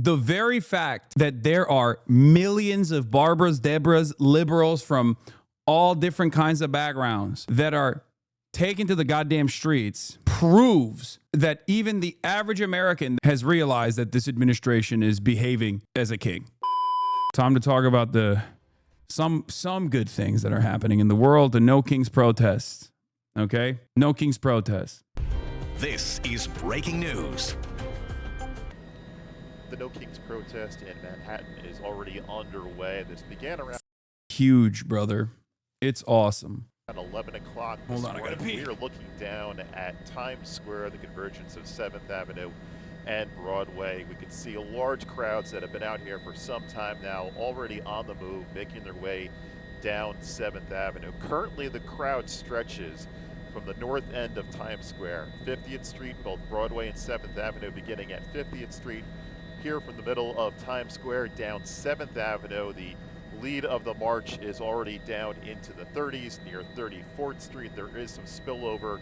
The very fact that there are millions of Barbaras, Debras, liberals from all different kinds of backgrounds that are taken to the goddamn streets proves that even the average American has realized that this administration is behaving as a king. Time to talk about some good things that are happening in the world. The No Kings protests. Okay? No Kings protests. This is breaking news. The No Kings protest in Manhattan is already underway. This began around huge, brother. It's awesome. 11 o'clock. Hold on, I gotta pee. We are looking down at Times Square, the convergence of 7th Avenue and Broadway. We can see large crowds that have been out here for some time now, already on the move, making their way down 7th Avenue. Currently, the crowd stretches from the north end of Times Square, 50th Street, both Broadway and 7th Avenue, beginning at 50th Street. Here from the middle of Times Square down 7th Avenue, the lead of the march is already down into the 30s near 34th Street. There is some spillover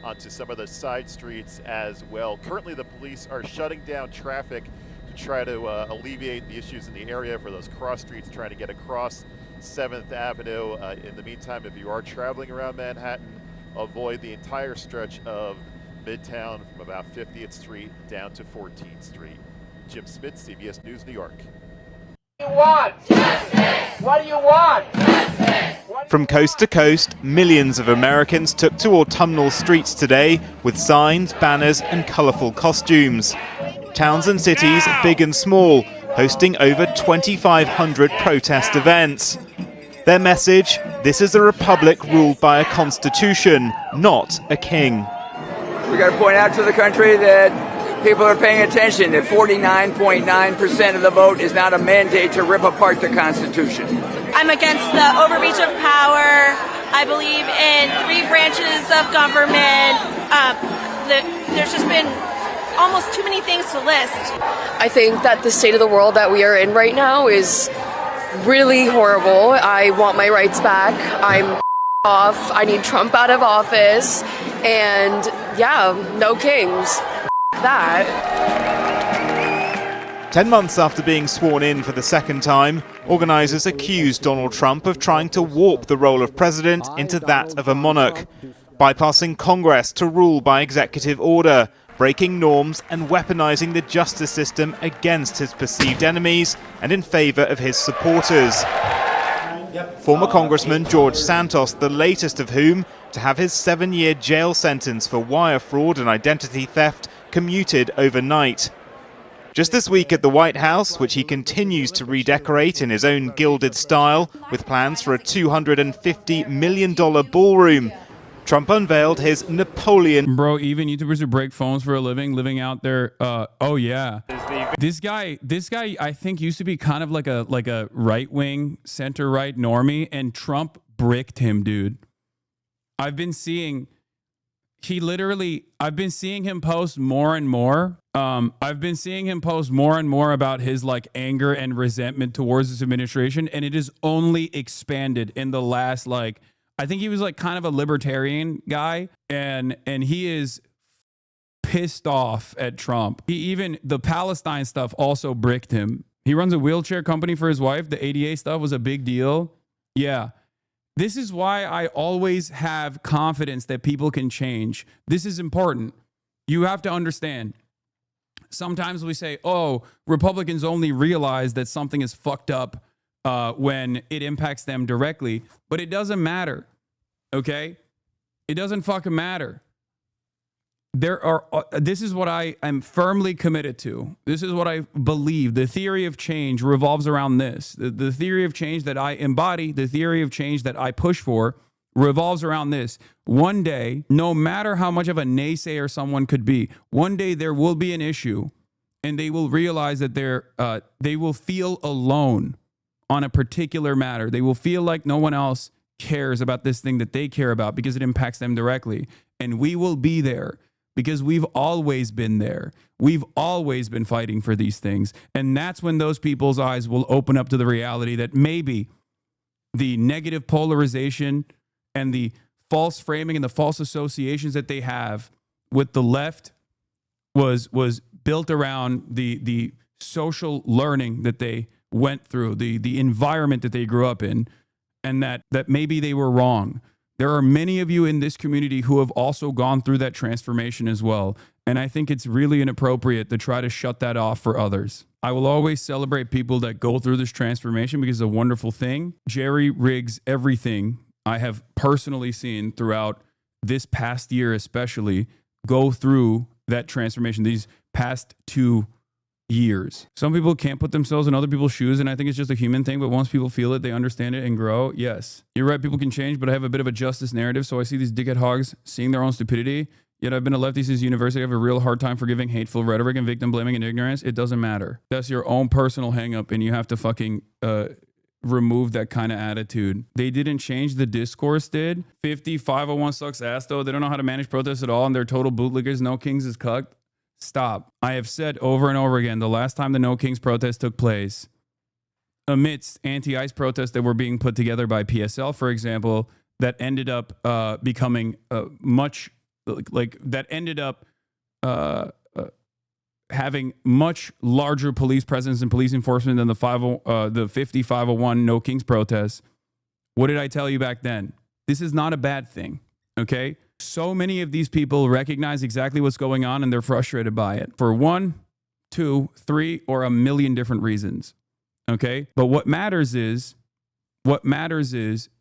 onto some of the side streets as well. Currently, the police are shutting down traffic to try to alleviate the issues in the area for those cross streets trying to get across 7th Avenue. In the meantime, if you are traveling around Manhattan, avoid the entire stretch of Midtown from about 50th Street down to 14th Street. Jim Smith, CBS News, New York. What do you want? Justice! What do you want? Justice! From coast to coast, millions of Americans took to autumnal streets today with signs, banners and colourful costumes. Towns and cities, big and small, hosting over 2,500 protest events. Their message, this is a republic ruled by a constitution, not a king. We got to point out to the country that people are paying attention, that 49.9% of the vote is not a mandate to rip apart the Constitution. I'm against the overreach of power. I believe in 3 branches of government. There's just been almost too many things to list. I think that the state of the world that we are in right now is really horrible. I want my rights back. I'm off. I need Trump out of office. And yeah, no kings. That. 10 months after being sworn in for the second time, organisers accused Donald Trump of trying to warp the role of president into that of a monarch, bypassing Congress to rule by executive order, breaking norms and weaponising the justice system against his perceived enemies and in favour of his supporters. Former Congressman George Santos, the latest of whom, to have his 7-year jail sentence for wire fraud and identity theft commuted overnight. Just this week at the White House, which he continues to redecorate in his own gilded style, with plans for a $250 million ballroom, Trump unveiled his Napoleon. Bro, even YouTubers who break phones for a living, living out their, oh yeah. This guy, I think used to be kind of like a right-wing, center-right normie, and Trump bricked him, dude. I've been seeing him post more and more. I've been seeing him post more and more about his like anger and resentment towards this administration, and it has only expanded in the last like, I think he was like kind of a libertarian guy, and he is pissed off at Trump. The Palestine stuff also bricked him. He runs a wheelchair company for his wife. The ADA stuff was a big deal. Yeah. This is why I always have confidence that people can change. This is important. You have to understand. Sometimes we say, oh, Republicans only realize that something is fucked up when it impacts them directly. But it doesn't matter, okay? It doesn't fucking matter. This is what I am firmly committed to. This is what I believe. The theory of change revolves around this. The theory of change that I embody, the theory of change that I push for, revolves around this. One day, no matter how much of a naysayer someone could be, one day there will be an issue, and they will realize that they will feel alone on a particular matter. They will feel like no one else cares about this thing that they care about because it impacts them directly. And we will be there. Because we've always been there. We've always been fighting for these things. And that's when those people's eyes will open up to the reality that maybe the negative polarization and the false framing and the false associations that they have with the left was built around the social learning that they went through, the environment that they grew up in, and that maybe they were wrong. There are many of you in this community who have also gone through that transformation as well. And I think it's really inappropriate to try to shut that off for others. I will always celebrate people that go through this transformation because it's a wonderful thing. Jerry rigs everything I have personally seen throughout this past year, especially, go through that transformation these past 2 years. Some people can't put themselves in other people's shoes, and I think it's just a human thing, but once people feel it, they understand it and grow. Yes, you're right, people can change, but I have a bit of a justice narrative, so I see these dickhead hogs seeing their own stupidity, yet I've been a lefty since university. I have a real hard time forgiving hateful rhetoric and victim blaming and ignorance. It doesn't matter. That's your own personal hang up, and you have to fucking remove that kind of attitude. They didn't change, the discourse did. 501 sucks ass though. They don't know how to manage protests at all, and they're total bootlickers. No Kings is cucked. Stop. I have said over and over again, the last time the No Kings protest took place, amidst anti-ICE protests that were being put together by PSL, for example, that ended up becoming having much larger police presence and police enforcement than the 501 No Kings protests. What did I tell you back then? This is not a bad thing, okay? So many of these people recognize exactly what's going on and they're frustrated by it for 1, 2, 3, or a million different reasons. Okay. But what matters is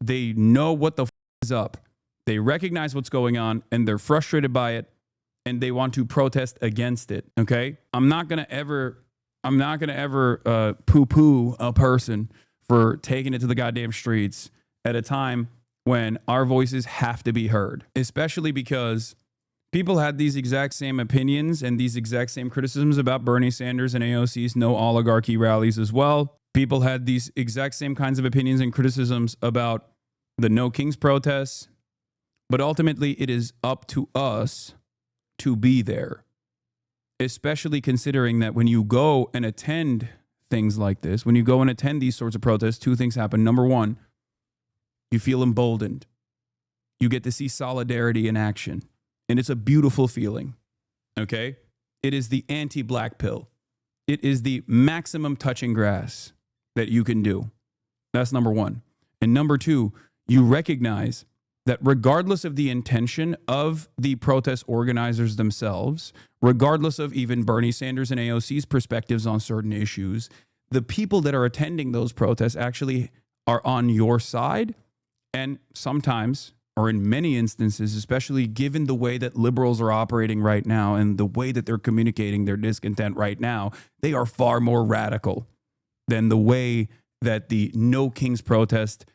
they know what the is up. They recognize what's going on and they're frustrated by it and they want to protest against it. Okay. I'm not going to ever poo-poo a person for taking it to the goddamn streets at a time when our voices have to be heard, especially because people had these exact same opinions and these exact same criticisms about Bernie Sanders and AOC's no oligarchy rallies as well. People had these exact same kinds of opinions and criticisms about the No Kings protests, but ultimately it is up to us to be there, especially considering that when you go and attend things like this, when you go and attend these sorts of protests, 2 things happen. Number 1, you feel emboldened. You get to see solidarity in action. And it's a beautiful feeling. Okay? It is the anti-black pill. It is the maximum touching grass that you can do. That's number 1. And number 2, you recognize that regardless of the intention of the protest organizers themselves, regardless of even Bernie Sanders and AOC's perspectives on certain issues, the people that are attending those protests actually are on your side. And sometimes, or in many instances, especially given the way that liberals are operating right now and the way that they're communicating their discontent right now, they are far more radical than the way that the No Kings protest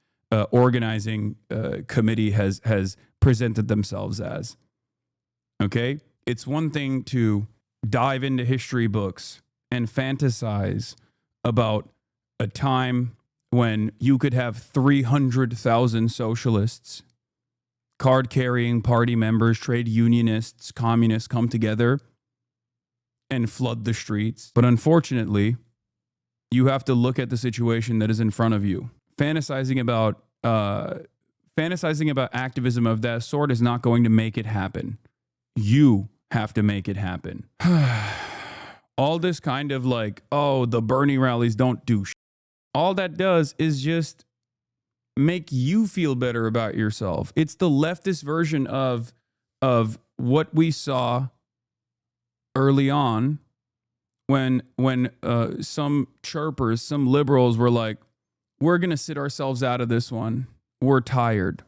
organizing committee has presented themselves as. Okay? It's one thing to dive into history books and fantasize about a time when you could have 300,000 socialists, card-carrying party members, trade unionists, communists come together and flood the streets. But unfortunately, you have to look at the situation that is in front of you. Fantasizing about activism of that sort is not going to make it happen. You have to make it happen. All this kind of like, oh, the Bernie rallies don't do shit. All that does is just make you feel better about yourself. It's the leftist version of what we saw early on when some chirpers, some liberals were like, we're going to sit ourselves out of this one. We're tired.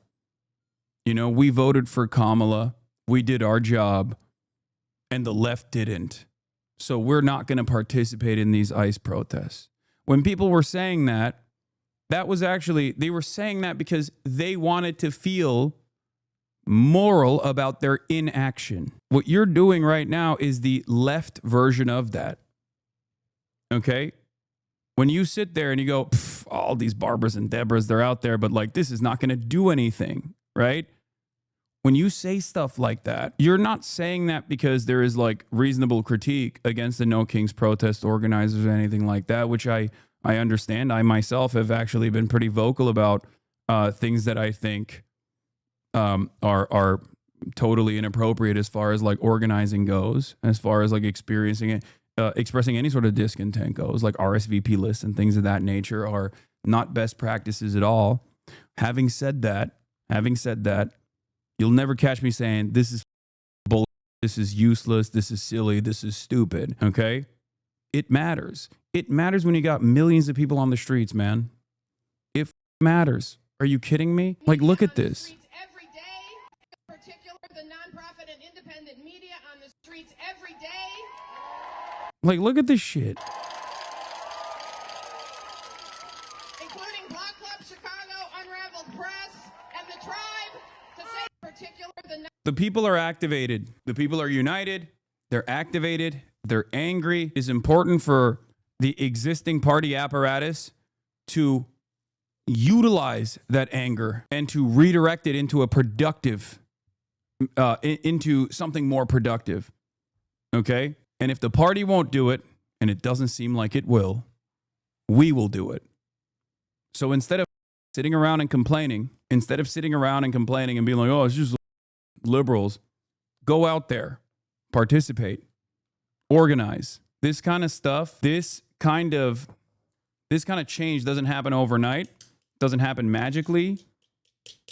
You know, we voted for Kamala. We did our job and the left didn't. So we're not going to participate in these ICE protests. When people were saying that, that was actually, they were saying that because they wanted to feel moral about their inaction. What you're doing right now is the left version of that. Okay? When you sit there and you go, all these Barbaras and Deborahs, they're out there, but like, this is not going to do anything, right? When you say stuff like that, you're not saying that because there is like reasonable critique against the No Kings protest organizers or anything like that, which I understand. I myself have actually been pretty vocal about things that I think are totally inappropriate as far as like organizing goes, as far as like experiencing it, expressing any sort of discontent goes, like RSVP lists and things of that nature, are not best practices at all. Having said that, you'll never catch me saying this is bull, this is useless, this is silly, this is stupid. Okay, it matters. It matters when you got millions of people on the streets, man. It matters. Are you kidding me? Like, look at this. Every day, in particular, the nonprofit and independent media on the streets every day. Like, look at this shit. Including Block Club Chicago, Unraveled Press, and the Tribe, to say in particular the people are activated. The people are united. They're activated. They're angry. It is important for the existing party apparatus to utilize that anger and to redirect it into a productive, into something more productive. Okay? And if the party won't do it, and it doesn't seem like it will, we will do it. So instead of sitting around and complaining and being like, oh, it's just liberals, go out there, participate, organize. This kind of stuff, this kind of change doesn't happen overnight, doesn't happen magically.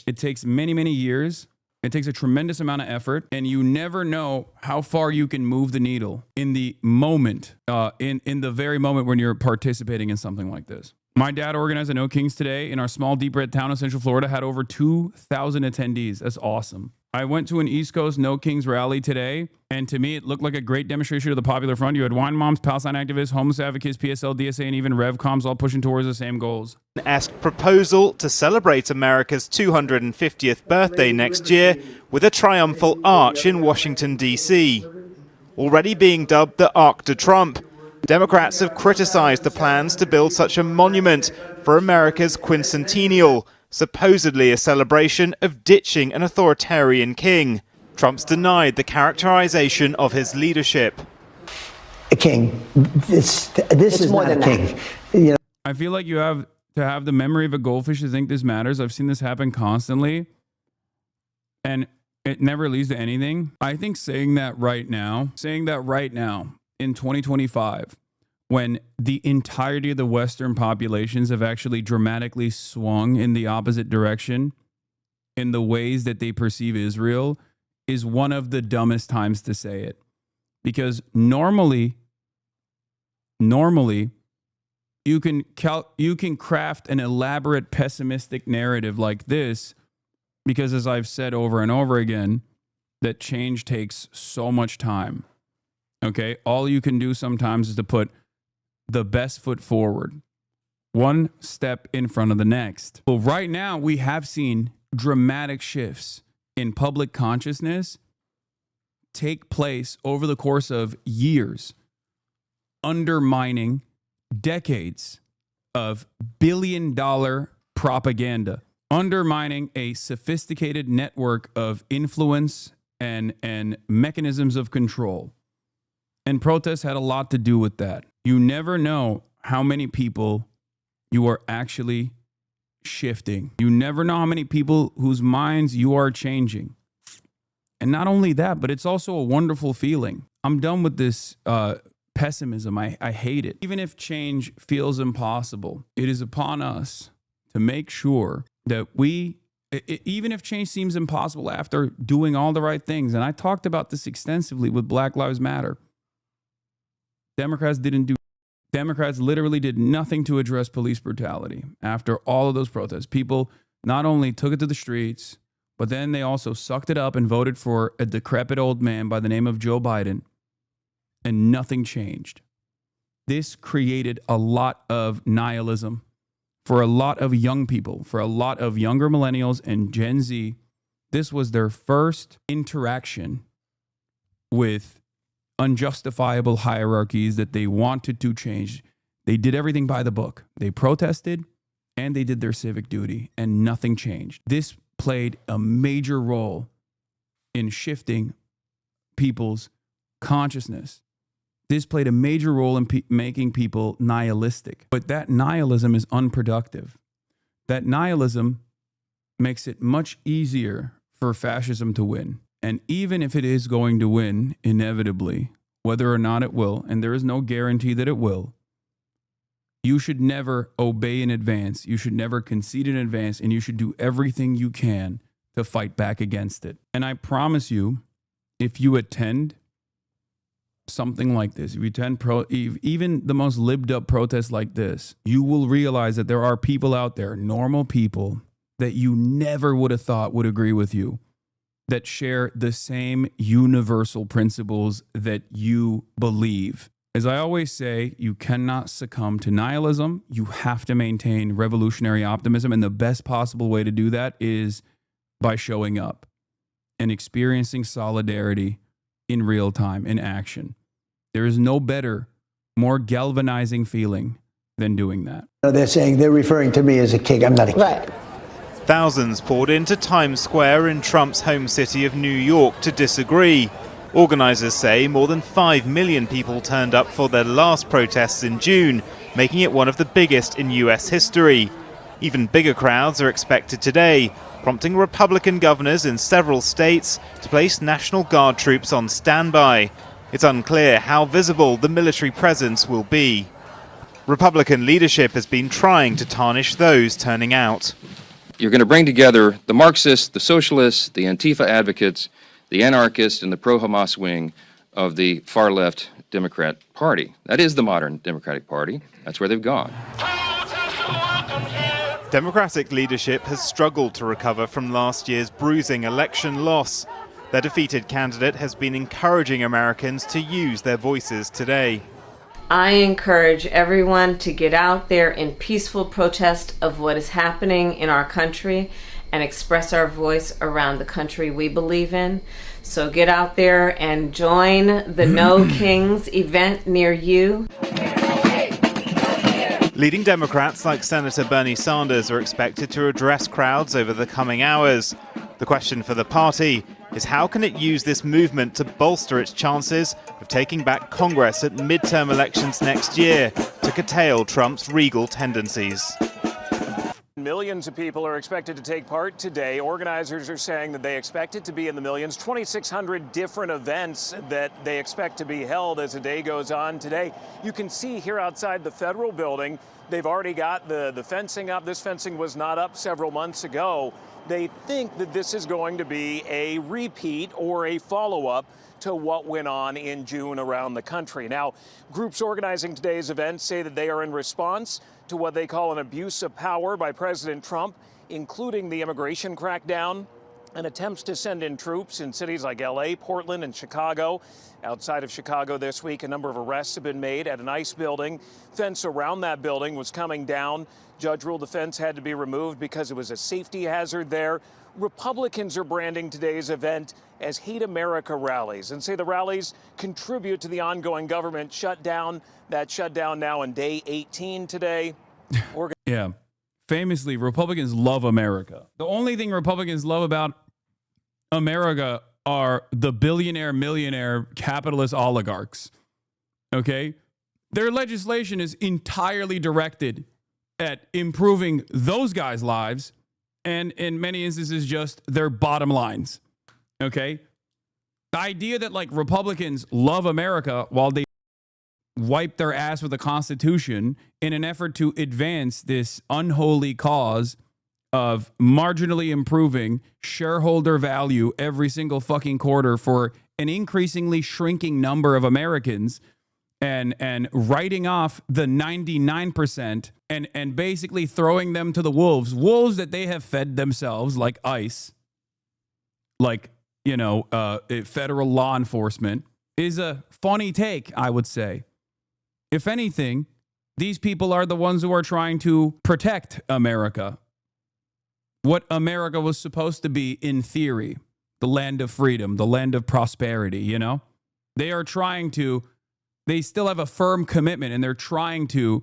It takes many, many years. It takes a tremendous amount of effort, and you never know how far you can move the needle in the moment, in the very moment when you're participating in something like this. My dad organized a No Kings today in our small, deep red town of Central Florida, had over 2,000 attendees. That's awesome. I went to an East Coast No Kings rally today, and to me, it looked like a great demonstration of the Popular Front. You had wine moms, Palestine activists, homeless advocates, PSL, DSA, and even RevComs all pushing towards the same goals. Esque proposal to celebrate America's 250th birthday next year with a triumphal arch in Washington, D.C. Already being dubbed the Arc de Trump, Democrats have criticized the plans to build such a monument for America's quincentennial, supposedly a celebration of ditching an authoritarian king. Trump's denied the characterization of his leadership. A king. This is more than a king. You know, I feel like you have to have the memory of a goldfish to think this matters. I've seen this happen constantly, and it never leads to anything. I think saying that right now in 2025, when the entirety of the Western populations have actually dramatically swung in the opposite direction in the ways that they perceive Israel, is one of the dumbest times to say it. Because normally you can craft an elaborate pessimistic narrative like this, because as I've said over and over again, that change takes so much time. Okay? All you can do sometimes is to put the best foot forward, one step in front of the next. Well, right now we have seen dramatic shifts in public consciousness take place over the course of years, undermining decades of billion-dollar propaganda, undermining a sophisticated network of influence and mechanisms of control. And protests had a lot to do with that. You never know how many people you are actually shifting. You never know how many people whose minds you are changing. And not only that, but it's also a wonderful feeling. I'm done with this pessimism. I hate it. Even if change feels impossible, it is upon us to make sure that even if change seems impossible after doing all the right things, and I talked about this extensively with Black Lives Matter, Democrats literally did nothing to address police brutality after all of those protests. People not only took it to the streets, but then they also sucked it up and voted for a decrepit old man by the name of Joe Biden, and nothing changed. This created a lot of nihilism for a lot of young people, for a lot of younger millennials and Gen Z. This was their first interaction with unjustifiable hierarchies that they wanted to change. They did everything by the book. They protested and they did their civic duty, and nothing changed. This played a major role in shifting people's consciousness. This played a major role in making people nihilistic. But that nihilism is unproductive. That nihilism makes it much easier for fascism to win. And even if it is going to win, inevitably, whether or not it will, and there is no guarantee that it will, you should never obey in advance. You should never concede in advance, and you should do everything you can to fight back against it. And I promise you, if you attend something like this, if you attend even the most libbed up protests like this, you will realize that there are people out there, normal people, that you never would have thought would agree with you, that share the same universal principles that you believe. As I always say, you cannot succumb to nihilism. You have to maintain revolutionary optimism. And the best possible way to do that is by showing up and experiencing solidarity in real time, in action. There is no better, more galvanizing feeling than doing that. They're referring to me as a king. I'm not a king. Right. Thousands poured into Times Square in Trump's home city of New York to disagree. Organizers say more than 5 million people turned up for their last protests in June, making it one of the biggest in U.S. history. Even bigger crowds are expected today, prompting Republican governors in several states to place National Guard troops on standby. It's unclear how visible the military presence will be. Republican leadership has been trying to tarnish those turning out. You're going to bring together the Marxists, the socialists, the Antifa advocates, the anarchists, and the pro-Hamas wing of the far-left Democrat Party. That is the modern Democratic Party. That's where they've gone. Democratic leadership has struggled to recover from last year's bruising election loss. Their defeated candidate has been encouraging Americans to use their voices today. I encourage everyone to get out there in peaceful protest of what is happening in our country and express our voice around the country we believe in. So get out there and join the No Kings event near you. Leading Democrats like Senator Bernie Sanders are expected to address crowds over the coming hours. The question for the party is how can it use this movement to bolster its chances of taking back Congress at midterm elections next year to curtail Trump's regal tendencies. Millions of people are expected to take part today. Organizers are saying that they expect it to be in the millions. 2,600 different events that they expect to be held as the day goes on today. You can see here outside the federal building, they've already got the fencing up. This fencing was not up several months ago. They think that this is going to be a repeat or a follow-up to what went on in June around the country. Now, groups organizing today's event say that they are in response to what they call an abuse of power by President Trump, including the immigration crackdown and attempts to send in troops in cities like LA, Portland, and Chicago. Outside of Chicago this week, a number of arrests have been made at an ICE building. Fence around that building was coming down. Judge ruled the fence had to be removed because it was a safety hazard there. Republicans are branding today's event as Hate America rallies and say the rallies contribute to the ongoing government shutdown. That shutdown now in day 18 today. Yeah. Famously, Republicans love America. The only thing Republicans love about America are the billionaire, millionaire, capitalist oligarchs. Okay? Their legislation is entirely directed at improving those guys' lives and in many instances just their bottom lines. Okay? The idea that like Republicans love America while they wipe their ass with the Constitution in an effort to advance this unholy cause of marginally improving shareholder value every single fucking quarter for an increasingly shrinking number of Americans and writing off the 99% and basically throwing them to the wolves that they have fed themselves like ICE, like, you know, federal law enforcement is a funny take, I would say. If anything, these people are the ones who are trying to protect America. What America was supposed to be in theory, the land of freedom, the land of prosperity, you know? They are trying to, they still have a firm commitment and they're trying to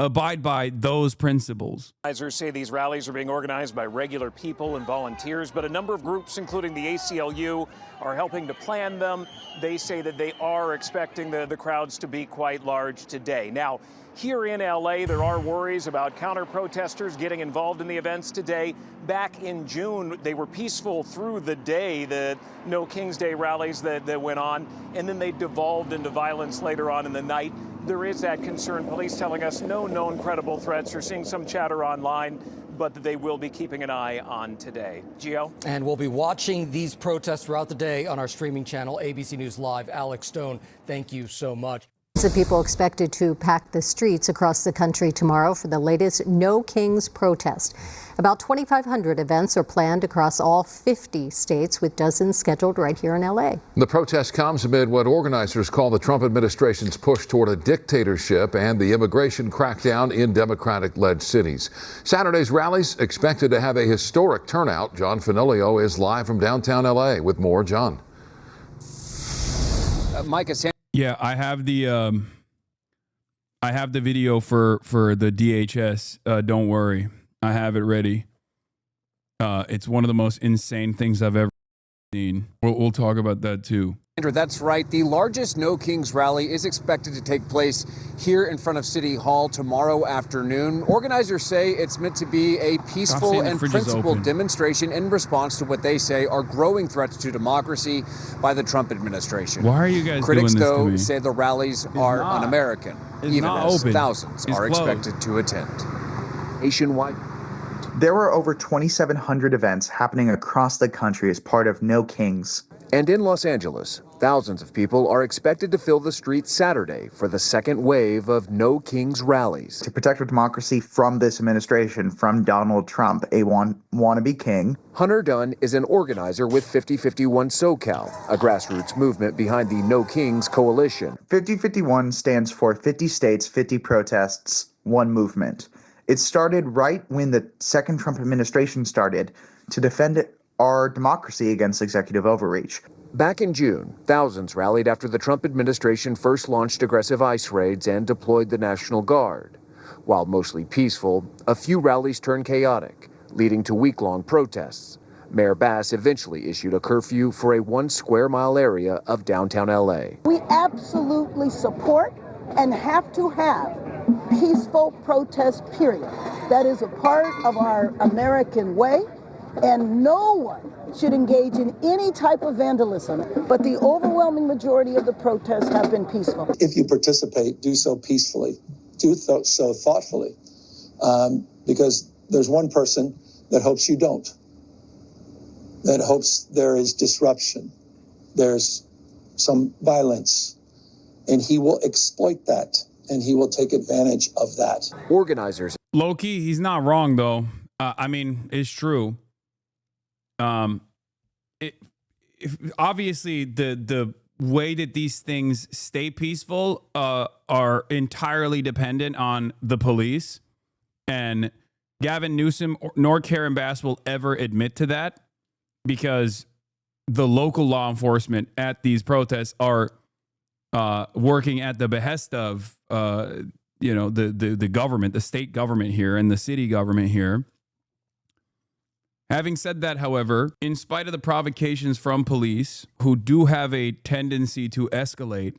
abide by those principles. Organizers say these rallies are being organized by regular people and volunteers, but a number of groups, including the ACLU, are helping to plan them. They say that they are expecting the crowds to be quite large today. Now, here in LA, there are worries about counter-protesters getting involved in the events today. Back in June, they were peaceful through the day, the No King's Day rallies that went on, and then they devolved into violence later on in the night. There is that concern. Police telling us no known credible threats. We're seeing some chatter online, but that they will be keeping an eye on today. Gio? And we'll be watching these protests throughout the day on our streaming channel, ABC News Live. Alex Stone, thank you so much. Of people expected to pack the streets across the country tomorrow for the latest No Kings protest. About 2,500 events are planned across all 50 states, with dozens scheduled right here in LA. The protest comes amid what organizers call the Trump administration's push toward a dictatorship and the immigration crackdown in Democratic-led cities. Saturday's rallies expected to have a historic turnout. John Fanilio is live from downtown LA with more. John. Micah, yeah, I have the video for the DHS. Don't worry, I have it ready. It's one of the most insane things I've ever seen. We'll talk about that too. Andrew, that's right. The largest No Kings rally is expected to take place here in front of City Hall tomorrow afternoon. Organizers say it's meant to be a peaceful and principled demonstration in response to what they say are growing threats to democracy by the Trump administration. Why are you guys Critics, doing this though, to me? say the rallies are un-American, even as thousands are expected to attend. Nationwide. There were over 2,700 events happening across the country as part of No Kings. And in Los Angeles, thousands of people are expected to fill the streets Saturday for the second wave of No Kings rallies. To protect our democracy from this administration, from Donald Trump, a wannabe king. Hunter Dunn is an organizer with 5051 SoCal, a grassroots movement behind the No Kings coalition. 5051 stands for 50 states, 50 protests, one movement. It started right when the second Trump administration started to defend our democracy against executive overreach. Back in June, thousands rallied after the Trump administration first launched aggressive ICE raids and deployed the National Guard. While mostly peaceful, a few rallies turned chaotic, leading to week-long protests. Mayor Bass eventually issued a curfew for a 1 square mile area of downtown LA. We absolutely support and have to have peaceful protest, period. That is a part of our American way. And no one should engage in any type of vandalism, but the overwhelming majority of the protests have been peaceful. If you participate, do so peacefully, do so thoughtfully, because there's one person that hopes you don't, that hopes there is disruption, there's some violence, and he will exploit that, and he will take advantage of that. Organizers. Low-key, he's not wrong, though. I mean, it's true. Obviously the way that these things stay peaceful are entirely dependent on the police, and Gavin Newsom nor Karen Bass will ever admit to that, because the local law enforcement at these protests are working at the behest of the government, the state government here and the city government here. Having said that, however, in spite of the provocations from police, who do have a tendency to escalate,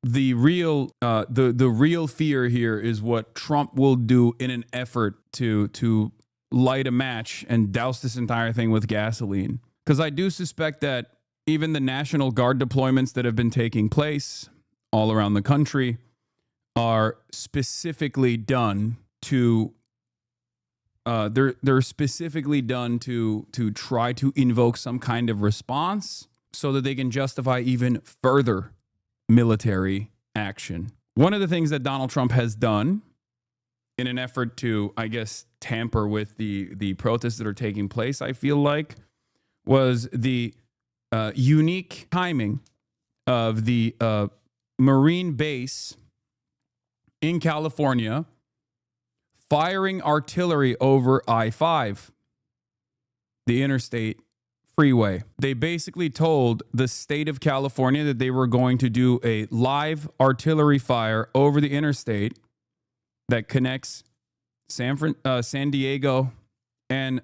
the real fear here is what Trump will do in an effort to light a match and douse this entire thing with gasoline. Because I do suspect that even the National Guard deployments that have been taking place all around the country are specifically done to they're specifically done to try to invoke some kind of response so that they can justify even further military action. One of the things that Donald Trump has done in an effort to, I guess, tamper with the protests that are taking place, I feel like, was the unique timing of the Marine base in California firing artillery over I-5, the interstate freeway. They basically told the state of California that they were going to do a live artillery fire over the interstate that connects San Diego and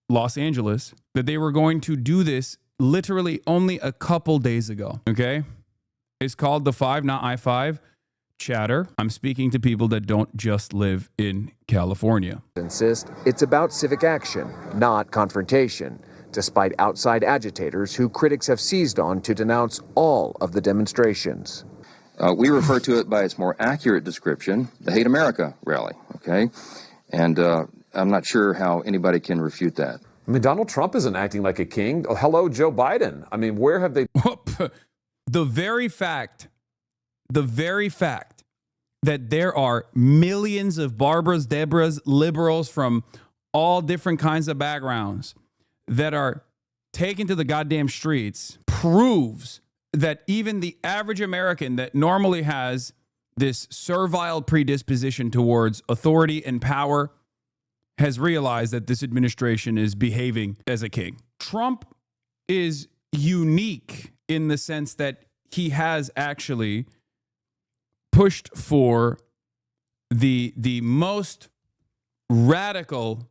Los Angeles, that they were going to do this literally only a couple days ago. Okay. It's called the 5, not I-5 chatter. I'm speaking to people that don't just live in California. Insist it's about civic action, not confrontation, despite outside agitators who critics have seized on to denounce all of the demonstrations. We refer to it by its more accurate description, the Hate America rally, okay? And I'm not sure how anybody can refute that. I mean, Donald Trump isn't acting like a king. Oh, hello, Joe Biden. I mean, where have they... The very fact that there are millions of Barbaras, Deborahs, liberals from all different kinds of backgrounds that are taken to the goddamn streets proves that even the average American that normally has this servile predisposition towards authority and power has realized that this administration is behaving as a king. Trump is unique in the sense that he has actually pushed for the most radical,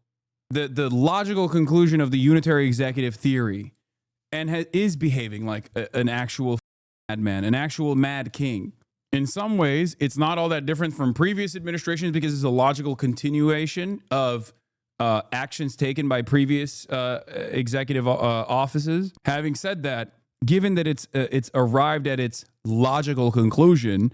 the logical conclusion of the unitary executive theory, and is behaving like an actual madman, an actual mad king. In some ways, it's not all that different from previous administrations because it's a logical continuation of actions taken by previous executive offices. Having said that, given that it's arrived at its logical conclusion,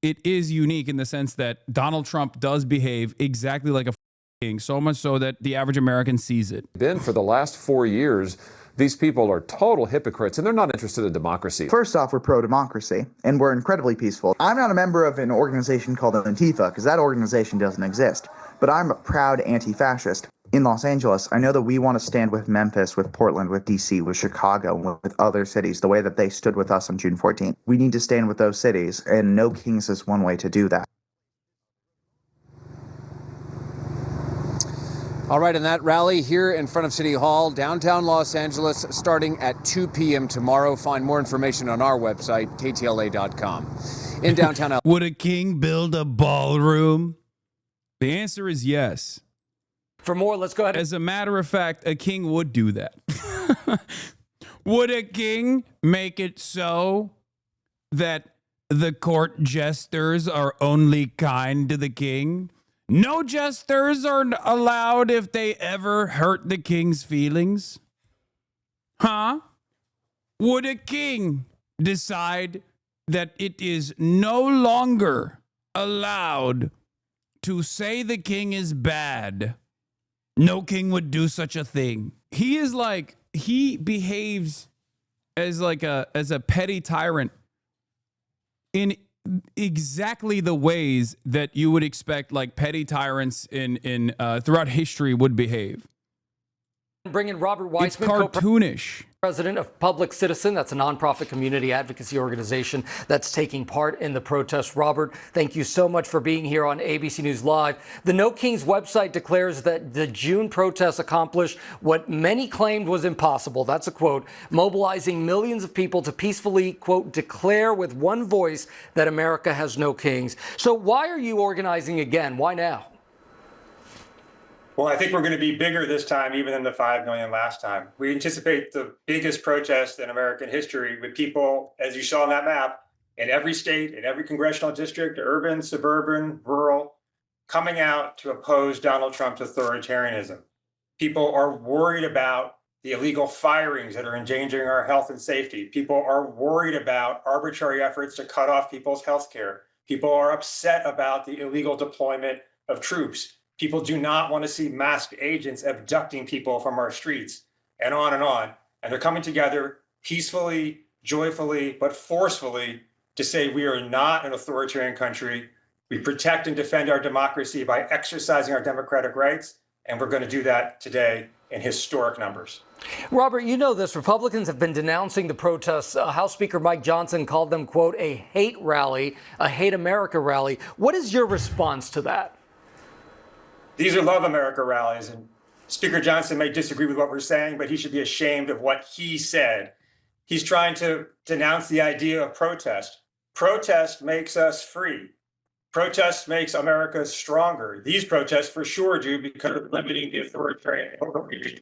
it is unique in the sense that Donald Trump does behave exactly like a king, so much so that the average American sees it. Been for the last 4 years, these people are total hypocrites, and they're not interested in democracy. First off, we're pro-democracy, and we're incredibly peaceful. I'm not a member of an organization called Antifa, because that organization doesn't exist. But I'm a proud anti-fascist. In Los Angeles, I know that we want to stand with Memphis, with Portland, with DC, with Chicago, with other cities, the way that they stood with us on June 14th. We need to stand with those cities, and No Kings is one way to do that. All right, and that rally here in front of City Hall, downtown Los Angeles, starting at 2 p.m. tomorrow. Find more information on our website, ktla.com. In downtown LA. Would a king build a ballroom? The answer is yes. For more, let's go ahead. As a matter of fact, a king would do that. Would a king make it so that the court jesters are only kind to the king? No jesters are allowed if they ever hurt the king's feelings? Huh? Would a king decide that it is no longer allowed to say the king is bad? No king would do such a thing. He behaves as a petty tyrant in exactly the ways that you would expect like petty tyrants in throughout history would behave. Bring in Robert Weissman, it's cartoonish. President of Public Citizen. That's a nonprofit community advocacy organization that's taking part in the protest. Robert, thank you so much for being here on ABC News Live. The No Kings website declares that the June protests accomplished what many claimed was impossible. That's a quote, mobilizing millions of people to peacefully, quote, declare with one voice that America has no kings. So why are you organizing again? Why now? Well, I think we're going to be bigger this time, even than the 5 million last time. We anticipate the biggest protest in American history with people, as you saw on that map, in every state, in every congressional district, urban, suburban, rural, coming out to oppose Donald Trump's authoritarianism. People are worried about the illegal firings that are endangering our health and safety. People are worried about arbitrary efforts to cut off people's health care. People are upset about the illegal deployment of troops. People do not want to see masked agents abducting people from our streets, and on and on. And they're coming together peacefully, joyfully, but forcefully to say we are not an authoritarian country. We protect and defend our democracy by exercising our democratic rights, and we're going to do that today in historic numbers. Robert, you know this. Republicans have been denouncing the protests. House Speaker Mike Johnson called them, quote, a hate rally, a hate America rally. What is your response to that? These are Love America rallies, and Speaker Johnson may disagree with what we're saying, but he should be ashamed of what he said. He's trying to denounce the idea of protest. Protest makes us free. Protest makes America stronger. These protests for sure do, because of limiting the authoritarian overreach.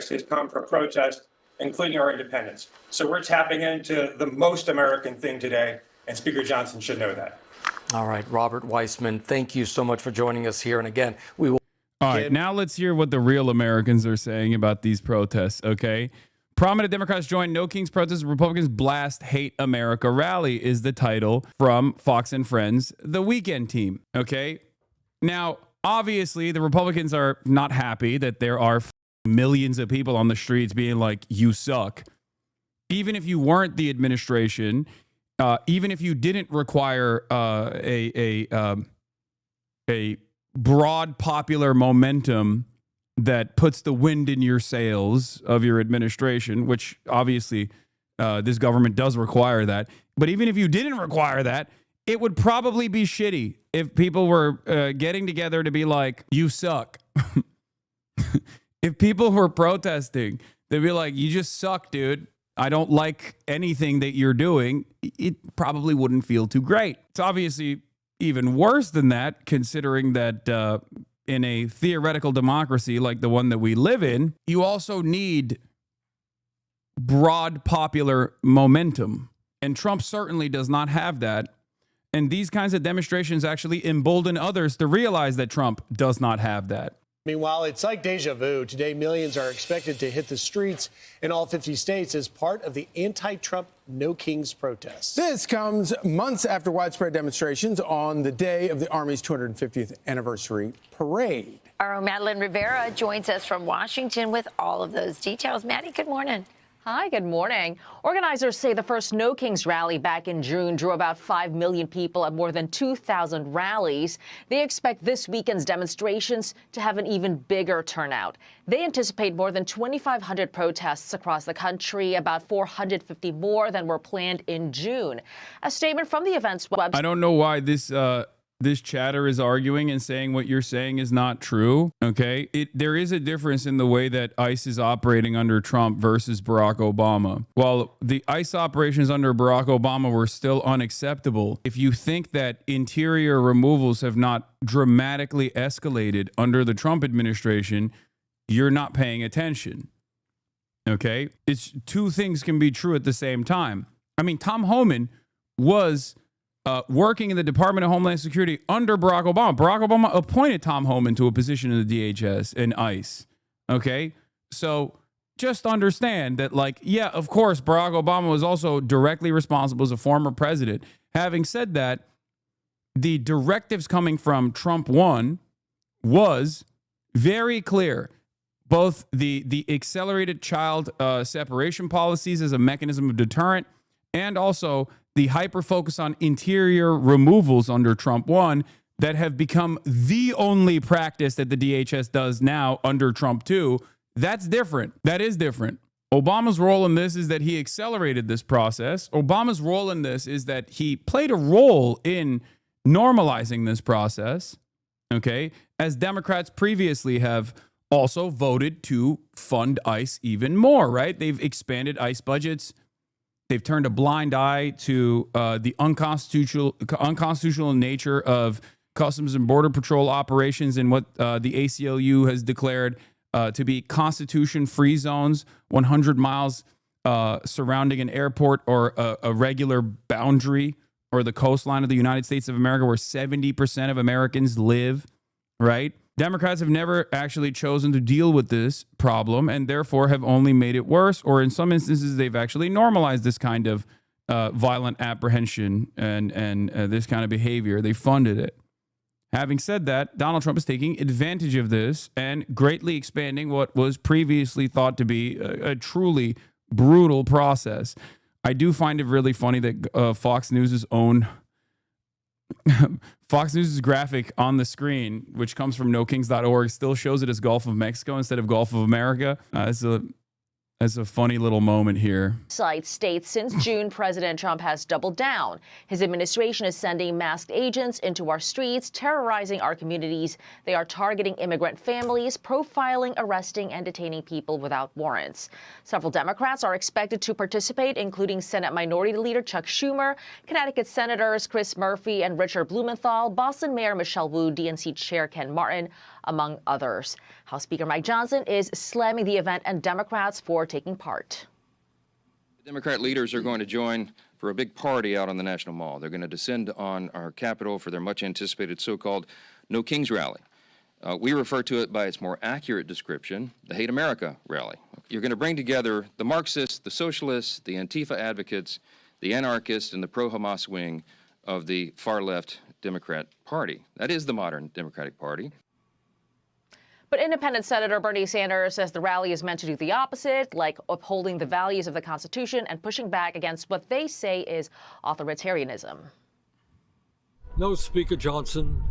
Has come from protest, including our independence. So we're tapping into the most American thing today, and Speaker Johnson should know that. All right, Robert Weissman, thank you so much for joining us here. And again, we will. All right, now let's hear what the real Americans are saying about these protests, okay? Prominent Democrats join No Kings protests. Republicans blast Hate America rally is the title from Fox and Friends, the weekend team, okay? Now, obviously, the Republicans are not happy that there are millions of people on the streets being like, you suck. Even if you weren't the administration, even if you didn't require a broad popular momentum that puts the wind in your sails of your administration, which obviously this government does require that. But even if you didn't require that, it would probably be shitty if people were getting together to be like, you suck. If people were protesting, they'd be like, you just suck, dude. I don't like anything that you're doing. It probably wouldn't feel too great. It's obviously even worse than that, considering that in a theoretical democracy like the one that we live in, you also need broad popular momentum. And Trump certainly does not have that. And these kinds of demonstrations actually embolden others to realize that Trump does not have that. Meanwhile, it's like deja vu. Today, millions are expected to hit the streets in all 50 states as part of the anti-Trump No Kings protests. This comes months after widespread demonstrations on the day of the Army's 250th anniversary parade. Our own Madeline Rivera joins us from Washington with all of those details. Maddie, good morning. Hi, good morning. Organizers say the first No Kings rally back in June drew about 5 million people at more than 2,000 rallies. They expect this weekend's demonstrations to have an even bigger turnout. They anticipate more than 2,500 protests across the country, about 450 more than were planned in June. A statement from the event's website. I don't know why this chatter is arguing and saying what you're saying is not true, okay? There is a difference in the way that ICE is operating under Trump versus Barack Obama. While the ICE operations under Barack Obama were still unacceptable, if you think that interior removals have not dramatically escalated under the Trump administration, you're not paying attention, okay? It's two things can be true at the same time. I mean, Tom Homan was working in the Department of Homeland Security under Barack Obama. Barack Obama appointed Tom Homan to a position in the DHS and ICE. Okay? So just understand that, like, yeah, of course, Barack Obama was also directly responsible as a former president. Having said that, the directives coming from Trump 1 was very clear. Both the accelerated child separation policies as a mechanism of deterrent, and also the hyper-focus on interior removals under Trump 1 that have become the only practice that the DHS does now under Trump 2. That's different. That is different. Obama's role in this is that he accelerated this process. Obama's role in this is that he played a role in normalizing this process, okay, as Democrats previously have also voted to fund ICE even more, right? They've expanded ICE budgets. They've turned a blind eye to the unconstitutional nature of Customs and Border Patrol operations and what the ACLU has declared to be Constitution-free zones, 100 miles surrounding an airport or a regular boundary or the coastline of the United States of America where 70% of Americans live, right? Democrats have never actually chosen to deal with this problem and therefore have only made it worse, or in some instances, they've actually normalized this kind of violent apprehension and this kind of behavior. They funded it. Having said that, Donald Trump is taking advantage of this and greatly expanding what was previously thought to be a truly brutal process. I do find it really funny that Fox News' own Fox News' graphic on the screen, which comes from nokings.org, still shows it as Gulf of Mexico instead of Gulf of America. It's a as a funny little moment here. Site states since June, President Trump has doubled down. His administration is sending masked agents into our streets, terrorizing our communities. They are targeting immigrant families, profiling, arresting, and detaining people without warrants. Several Democrats are expected to participate, including Senate Minority Leader Chuck Schumer, Connecticut Senators Chris Murphy and Richard Blumenthal, Boston Mayor Michelle Wu, DNC Chair Ken Martin, among others. House Speaker Mike Johnson is slamming the event and Democrats for taking part. The Democrat leaders are going to join for a big party out on the National Mall. They're going to descend on our Capitol for their much-anticipated so-called No Kings rally. We refer to it by its more accurate description, the Hate America rally. You're going to bring together the Marxists, the socialists, the Antifa advocates, the anarchists, and the pro-Hamas wing of the far-left Democrat Party. That is the modern Democratic Party. But independent Senator Bernie Sanders says the rally is meant to do the opposite, like upholding the values of the Constitution and pushing back against what they say is authoritarianism. No, Speaker Johnson,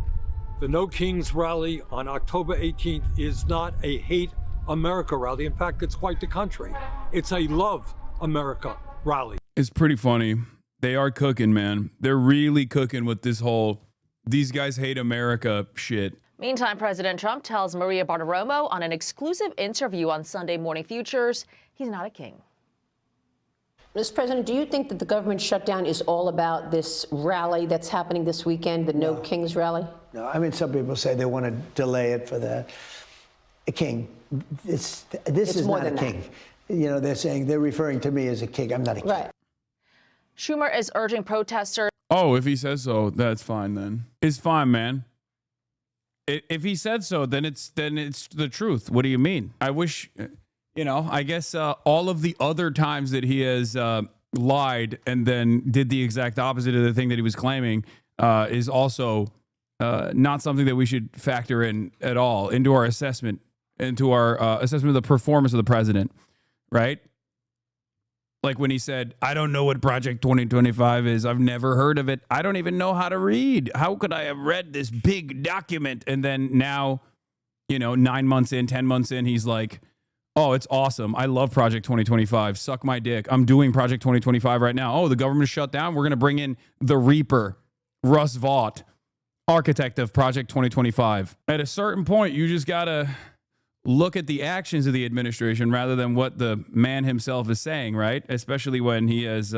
the No Kings rally on October 18th is not a Hate America rally. In fact, it's quite the contrary. It's a Love America rally. It's pretty funny. They are cooking, man. They're really cooking with this whole "these guys hate America" shit. Meantime, President Trump tells Maria Bartiromo on an exclusive interview on Sunday Morning Futures he's not a king. Mr. President, do you think that the government shutdown is all about this rally that's happening this weekend, the No Kings rally? No, I mean, some people say they want to delay it for the king. This is more not a than king. You know, they're referring to me as a king. I'm not a king. Right. Schumer is urging protesters. Oh, if he says so, that's fine then. It's fine, man. If he said so, then it's the truth. What do you mean? I wish, I guess all of the other times that he has lied and then did the exact opposite of the thing that he was claiming is also not something that we should factor in at all into our assessment, of the performance of the president, right? Like when he said, I don't know what Project 2025 is. I've never heard of it. I don't even know how to read. How could I have read this big document? And then now, 9 months in, 10 months in, he's like, oh, it's awesome. I love Project 2025. Suck my dick. I'm doing Project 2025 right now. Oh, the government is shut down. We're going to bring in the Reaper, Russ Vought, architect of Project 2025. At a certain point, you just got to look at the actions of the administration rather than what the man himself is saying, right? Especially when he has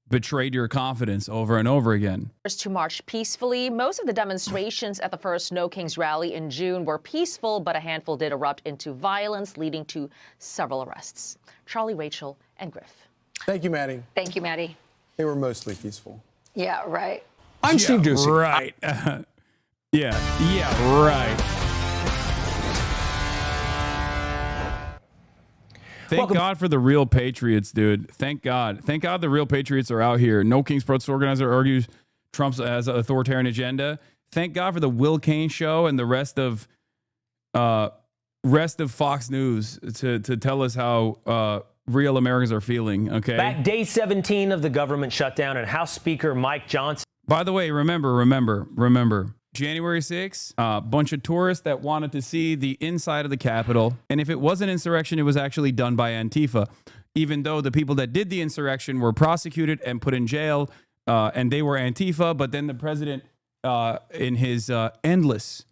betrayed your confidence over and over again. To march peacefully. Most of the demonstrations at the first No Kings rally in June were peaceful, but a handful did erupt into violence, leading to several arrests. Charlie, Rachel, and Griff. Thank you, Maddie. Thank you, Maddie. They were mostly peaceful. Yeah, right. I'm Steve Doocy. Right. Yeah, right. Thank God for the real patriots, dude. Thank God. Thank God the real patriots are out here. No Kings protest organizer argues Trump has an authoritarian agenda. Thank God for the Will Cain show and the rest of Fox News to tell us how real Americans are feeling, okay? Back day 17 of the government shutdown, and House Speaker Mike Johnson. By the way, remember. January 6th, a bunch of tourists that wanted to see the inside of the Capitol. And if it was an insurrection, it was actually done by Antifa, even though the people that did the insurrection were prosecuted and put in jail, and they were Antifa. But then the president, in his endless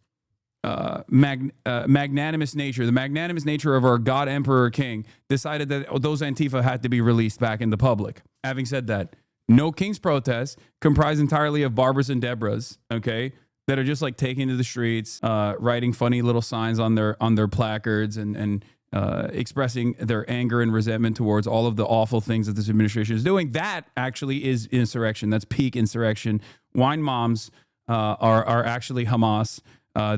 magnanimous nature, the magnanimous nature of our God, Emperor, King, decided that those Antifa had to be released back in the public. Having said that, No Kings protests comprise entirely of Barbara's and Deborah's, okay, that are just like taking to the streets, writing funny little signs on their placards and expressing their anger and resentment towards all of the awful things that this administration is doing. That actually is insurrection. That's peak insurrection. Wine moms are actually Hamas.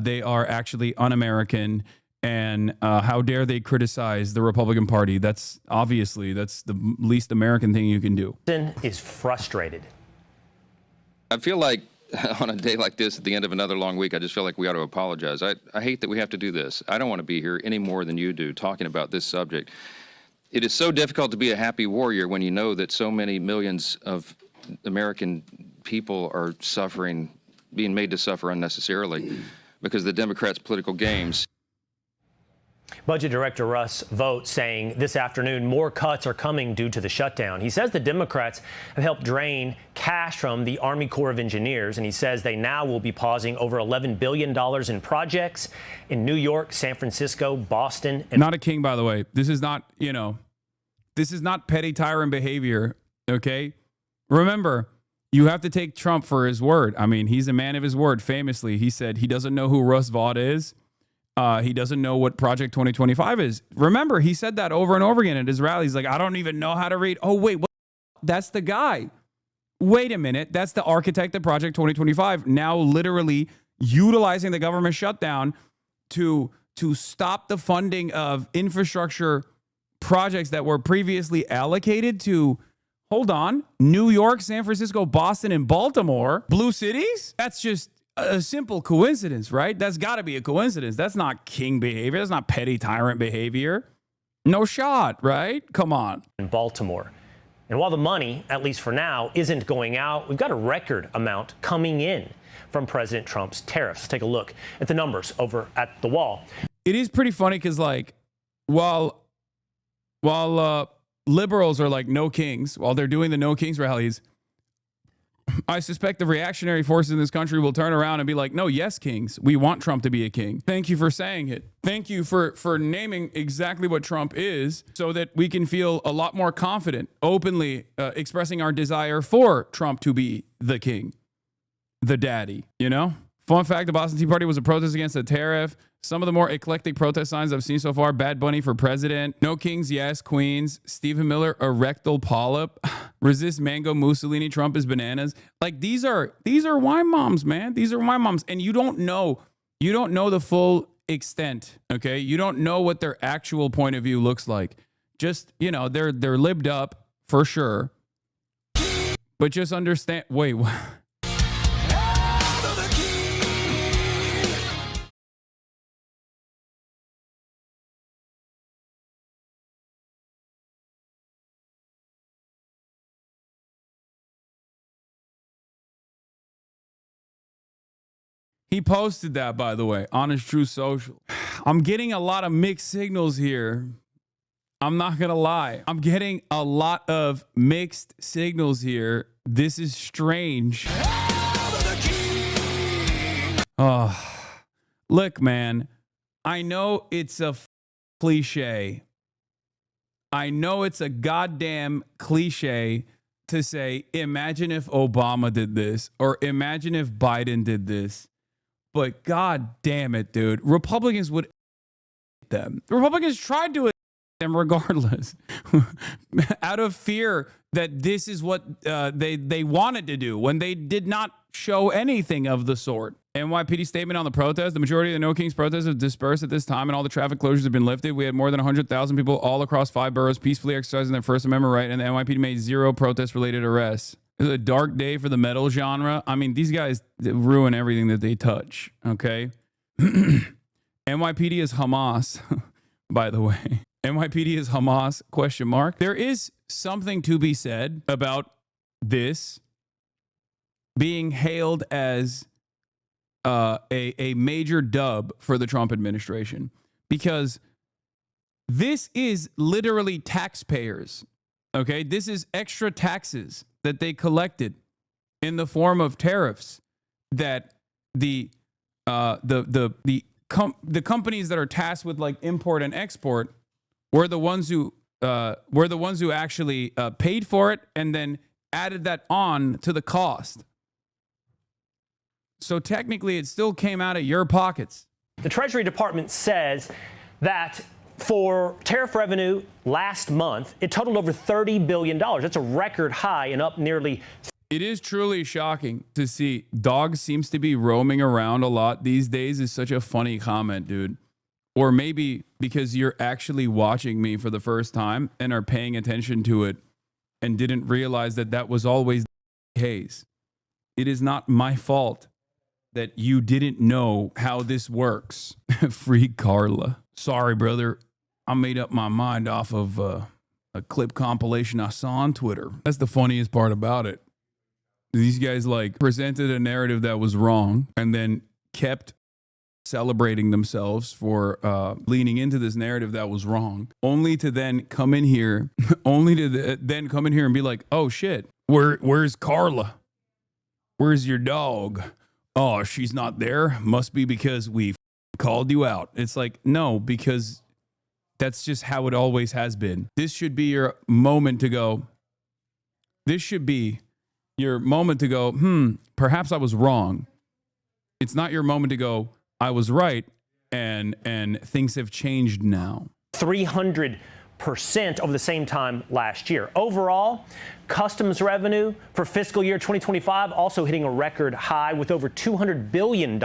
They are actually un-American. And how dare they criticize the Republican Party? That's the least American thing you can do. Is frustrated. I feel like on a day like this, at the end of another long week, I just feel like we ought to apologize. I hate that we have to do this. I don't want to be here any more than you do talking about this subject. It is so difficult to be a happy warrior when you know that so many millions of American people are suffering, being made to suffer unnecessarily because of the Democrats' political games. Budget Director Russ Vought saying this afternoon more cuts are coming due to the shutdown. He says the Democrats have helped drain cash from the Army Corps of Engineers, and he says they now will be pausing over $11 billion in projects in New York, San Francisco, Boston. And not a king, by the way. This is not, this is not petty tyrant behavior, okay? Remember, you have to take Trump for his word. I mean, he's a man of his word. Famously, he said he doesn't know who Russ Vought is. He doesn't know what Project 2025 is. Remember, he said that over and over again at his rallies. Like, I don't even know how to read. Oh, wait, what? That's the guy. Wait a minute. That's the architect of Project 2025, now literally utilizing the government shutdown to stop the funding of infrastructure projects that were previously allocated to, hold on, New York, San Francisco, Boston, and Baltimore. Blue cities? That's just a simple coincidence, right? That's got to be a coincidence. That's not king behavior. That's not petty tyrant behavior. No shot, right? Come on. In Baltimore. And while the money, at least for now, isn't going out, we've got a record amount coming in from President Trump's tariffs. Let's take a look at the numbers over at the wall. It is pretty funny because, like, while liberals are like no kings, while they're doing the no kings rallies, I suspect the reactionary forces in this country will turn around and be like, no, yes, kings. We want Trump to be a king. Thank you for saying it. Thank you for naming exactly what Trump is so that we can feel a lot more confident, openly expressing our desire for Trump to be the king, the daddy, Fun fact, the Boston Tea Party was a protest against the tariff. Some of the more eclectic protest signs I've seen so far: Bad Bunny for president, no kings, yes queens, Stephen Miller, a rectal polyp, resist mango, Mussolini, Trump is bananas. Like, these are wine moms, man. These are wine moms. And you don't know the full extent, okay? You don't know what their actual point of view looks like. Just, they're libbed up for sure. But just understand, wait, what? He posted that, by the way, on his True Social. I'm getting a lot of mixed signals here. I'm not going to lie. I'm getting a lot of mixed signals here. This is strange. Oh, look, man, I know it's a cliche. I know it's a goddamn cliche to say, imagine if Obama did this, or imagine if Biden did this. But God damn it, dude. Republicans would them. The Republicans tried to them regardless out of fear that this is what they wanted to do when they did not show anything of the sort. NYPD statement on the protest: the majority of the No Kings protests have dispersed at this time and all the traffic closures have been lifted. We had more than 100,000 people all across 5 boroughs peacefully exercising their First Amendment right, and the NYPD made 0 protest-related arrests. It's a dark day for the metal genre. I mean, these guys ruin everything that they touch, okay? NYPD is Hamas, by the way. NYPD is Hamas, question mark. There is something to be said about this being hailed as a major dub for the Trump administration, because this is literally taxpayers, okay? This is extra taxes that they collected in the form of tariffs that the companies that are tasked with like import and export were the ones who actually paid for it and then added that on to the cost. So technically, it still came out of your pockets. The Treasury Department says that for tariff revenue last month, it totaled over $30 billion. That's a record high and up nearly. It is truly shocking to see. Dog seems to be roaming around a lot these days is such a funny comment, dude. Or maybe because you're actually watching me for the first time and are paying attention to it and didn't realize that that was always the case. It is not my fault that you didn't know how this works. Free Carla. Sorry, brother. I made up my mind off of a clip compilation I saw on Twitter. That's the funniest part about it. These guys like presented a narrative that was wrong and then kept celebrating themselves for leaning into this narrative that was wrong, only to then come in here, then come in here and be like, oh shit, where's Carla? Where's your dog? Oh, she's not there. Must be because we called you out. It's like, no, because that's just how it always has been. This should be your moment to go. This should be your moment to go, perhaps I was wrong. It's not your moment to go, I was right, and things have changed now. 300% over the same time last year. Overall, customs revenue for fiscal year 2025 also hitting a record high with over $200 billion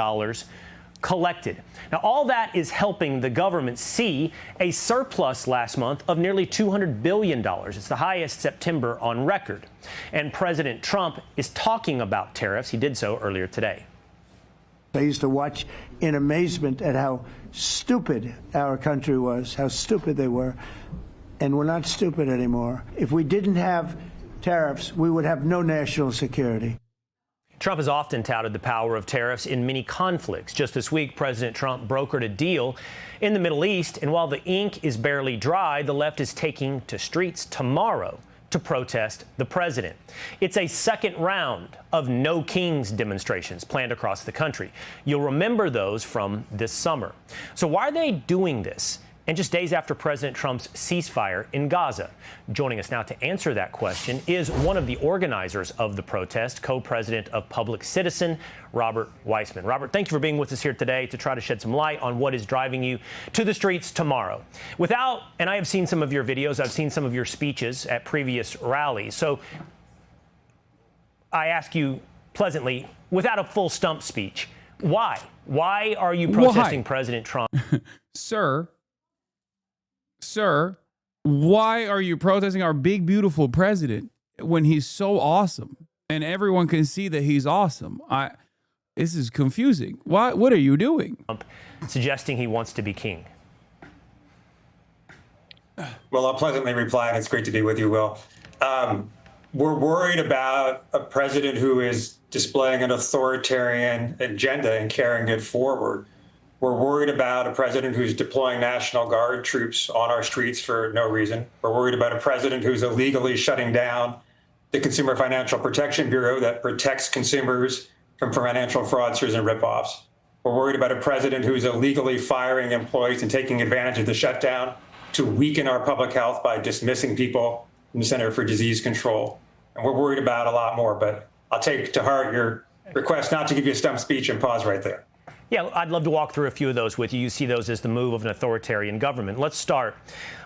collected. Now, all that is helping the government see a surplus last month of nearly $200 billion. It's the highest September on record. And President Trump is talking about tariffs. He did so earlier today. I used to watch in amazement at how stupid our country was, how stupid they were. And we're not stupid anymore. If we didn't have tariffs, we would have no national security. Trump has often touted the power of tariffs in many conflicts. Just this week, President Trump brokered a deal in the Middle East. And while the ink is barely dry, the left is taking to streets tomorrow to protest the president. It's a second round of No Kings demonstrations planned across the country. You'll remember those from this summer. So why are they doing this? And just days after President Trump's ceasefire in Gaza. Joining us now to answer that question is one of the organizers of the protest, co-president of Public Citizen, Robert Weissman. Robert, thank you for being with us here today to try to shed some light on what is driving you to the streets tomorrow. And I have seen some of your videos, I've seen some of your speeches at previous rallies. So I ask you pleasantly, without a full stump speech, why? Why are you protesting President Trump? Sir, why are you protesting our big, beautiful president when he's so awesome and everyone can see that he's awesome? This is confusing. What are you doing? Suggesting he wants to be king. Well, I'll pleasantly reply, and it's great to be with you, Will. We're worried about a president who is displaying an authoritarian agenda and carrying it forward. We're worried about a president who's deploying National Guard troops on our streets for no reason. We're worried about a president who's illegally shutting down the Consumer Financial Protection Bureau that protects consumers from financial fraudsters and ripoffs. We're worried about a president who's illegally firing employees and taking advantage of the shutdown to weaken our public health by dismissing people from the Center for Disease Control. And we're worried about a lot more, but I'll take to heart your request not to give you a stump speech and pause right there. Yeah, I'd love to walk through a few of those with you. You see those as the move of an authoritarian government. Let's start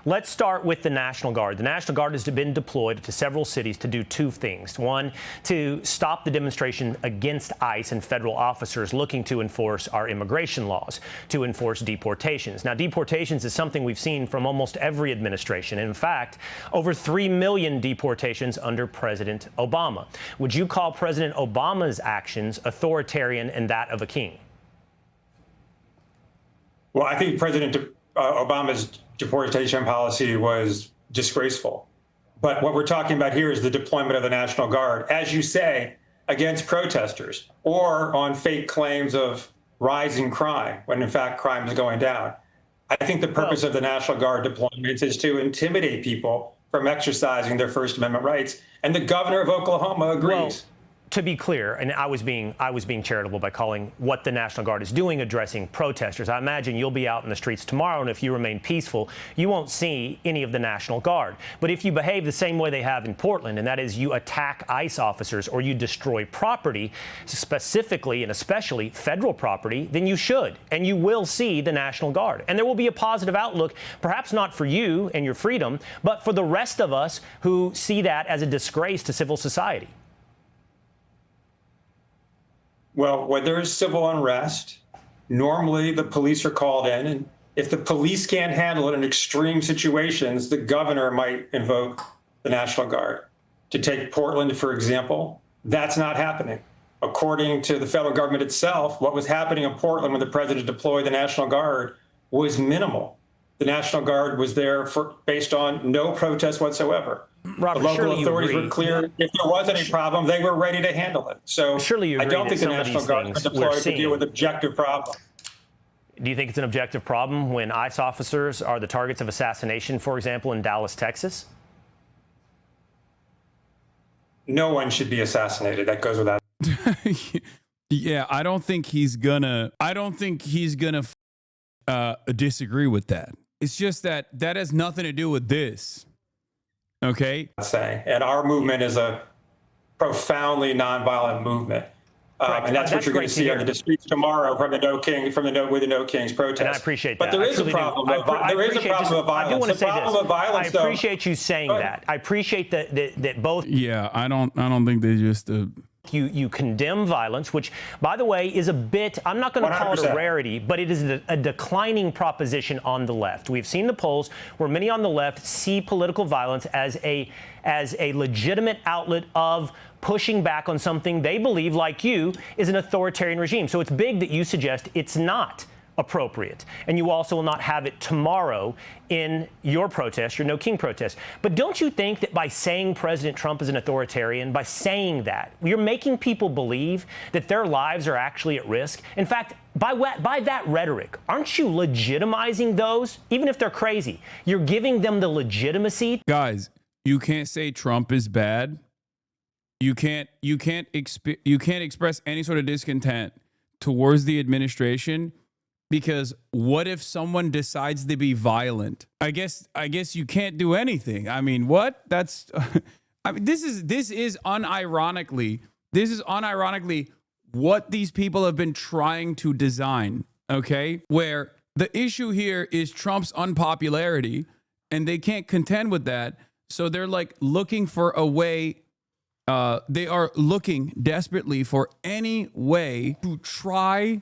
with the National Guard. The National Guard has been deployed to several cities to do two things. One, to stop the demonstration against ICE and federal officers looking to enforce our immigration laws, to enforce deportations. Now, deportations is something we've seen from almost every administration. In fact, over 3 million deportations under President Obama. Would you call President Obama's actions authoritarian and that of a king? Well, I think President Obama's deportation policy was disgraceful. But what we're talking about here is the deployment of the National Guard, as you say, against protesters or on fake claims of rising crime, when in fact crime is going down. I think the purpose of the National Guard deployments is to intimidate people from exercising their First Amendment rights. And the governor of Oklahoma agrees. Well, to be clear, and I was being charitable by calling what the National Guard is doing addressing protesters. I imagine you'll be out in the streets tomorrow, and if you remain peaceful, you won't see any of the National Guard. But if you behave the same way they have in Portland, and that is you attack ICE officers or you destroy property, specifically and especially federal property, then you should, and you will see the National Guard. And there will be a positive outlook, perhaps not for you and your freedom, but for the rest of us who see that as a disgrace to civil society. Well, when there is civil unrest, normally the police are called in, and if the police can't handle it in extreme situations, the governor might invoke the National Guard. To take Portland, for example, that's not happening. According to the federal government itself, what was happening in Portland when the president deployed the National Guard was minimal. The National Guard was there based on no protest whatsoever. Robert, the local authorities were clear. If there was any problem, they were ready to handle it. So surely you agree I don't think the National Guard was deployed to deal with objective problems. Do you think it's an objective problem when ICE officers are the targets of assassination, for example, in Dallas, Texas? No one should be assassinated. That goes without. Yeah, I don't think he's gonna disagree with that. It's just that has nothing to do with this. Okay. And our movement is a profoundly nonviolent movement. And that's what you're going to see on the streets tomorrow from the No King, with the No Kings protest. And I appreciate that. But there is a problem. There is a problem of violence. I do want to say this. I I appreciate you saying that. I appreciate that both. Yeah, I don't think they just. You condemn violence, which, by the way, is a bit, I'm not going to call it a 100%. rarity, but it is a declining proposition on the left. We've seen the polls where many on the left see political violence as a legitimate outlet of pushing back on something they believe, like you, is an authoritarian regime. So it's big that you suggest it's not appropriate. And you also will not have it tomorrow in your protest, your No King protest. But don't you think that by saying President Trump is an authoritarian, by saying that, you're making people believe that their lives are actually at risk? In fact, by that rhetoric, aren't you legitimizing those, even if they're crazy? You're giving them the legitimacy. Guys, you can't say Trump is bad. You can't express any sort of discontent towards the administration. Because what if someone decides to be violent? I guess you can't do anything. I mean, what? That's I mean, this is unironically what these people have been trying to design, okay? Where the issue here is Trump's unpopularity and they can't contend with that. So they're like looking for a way. They are looking desperately for any way to try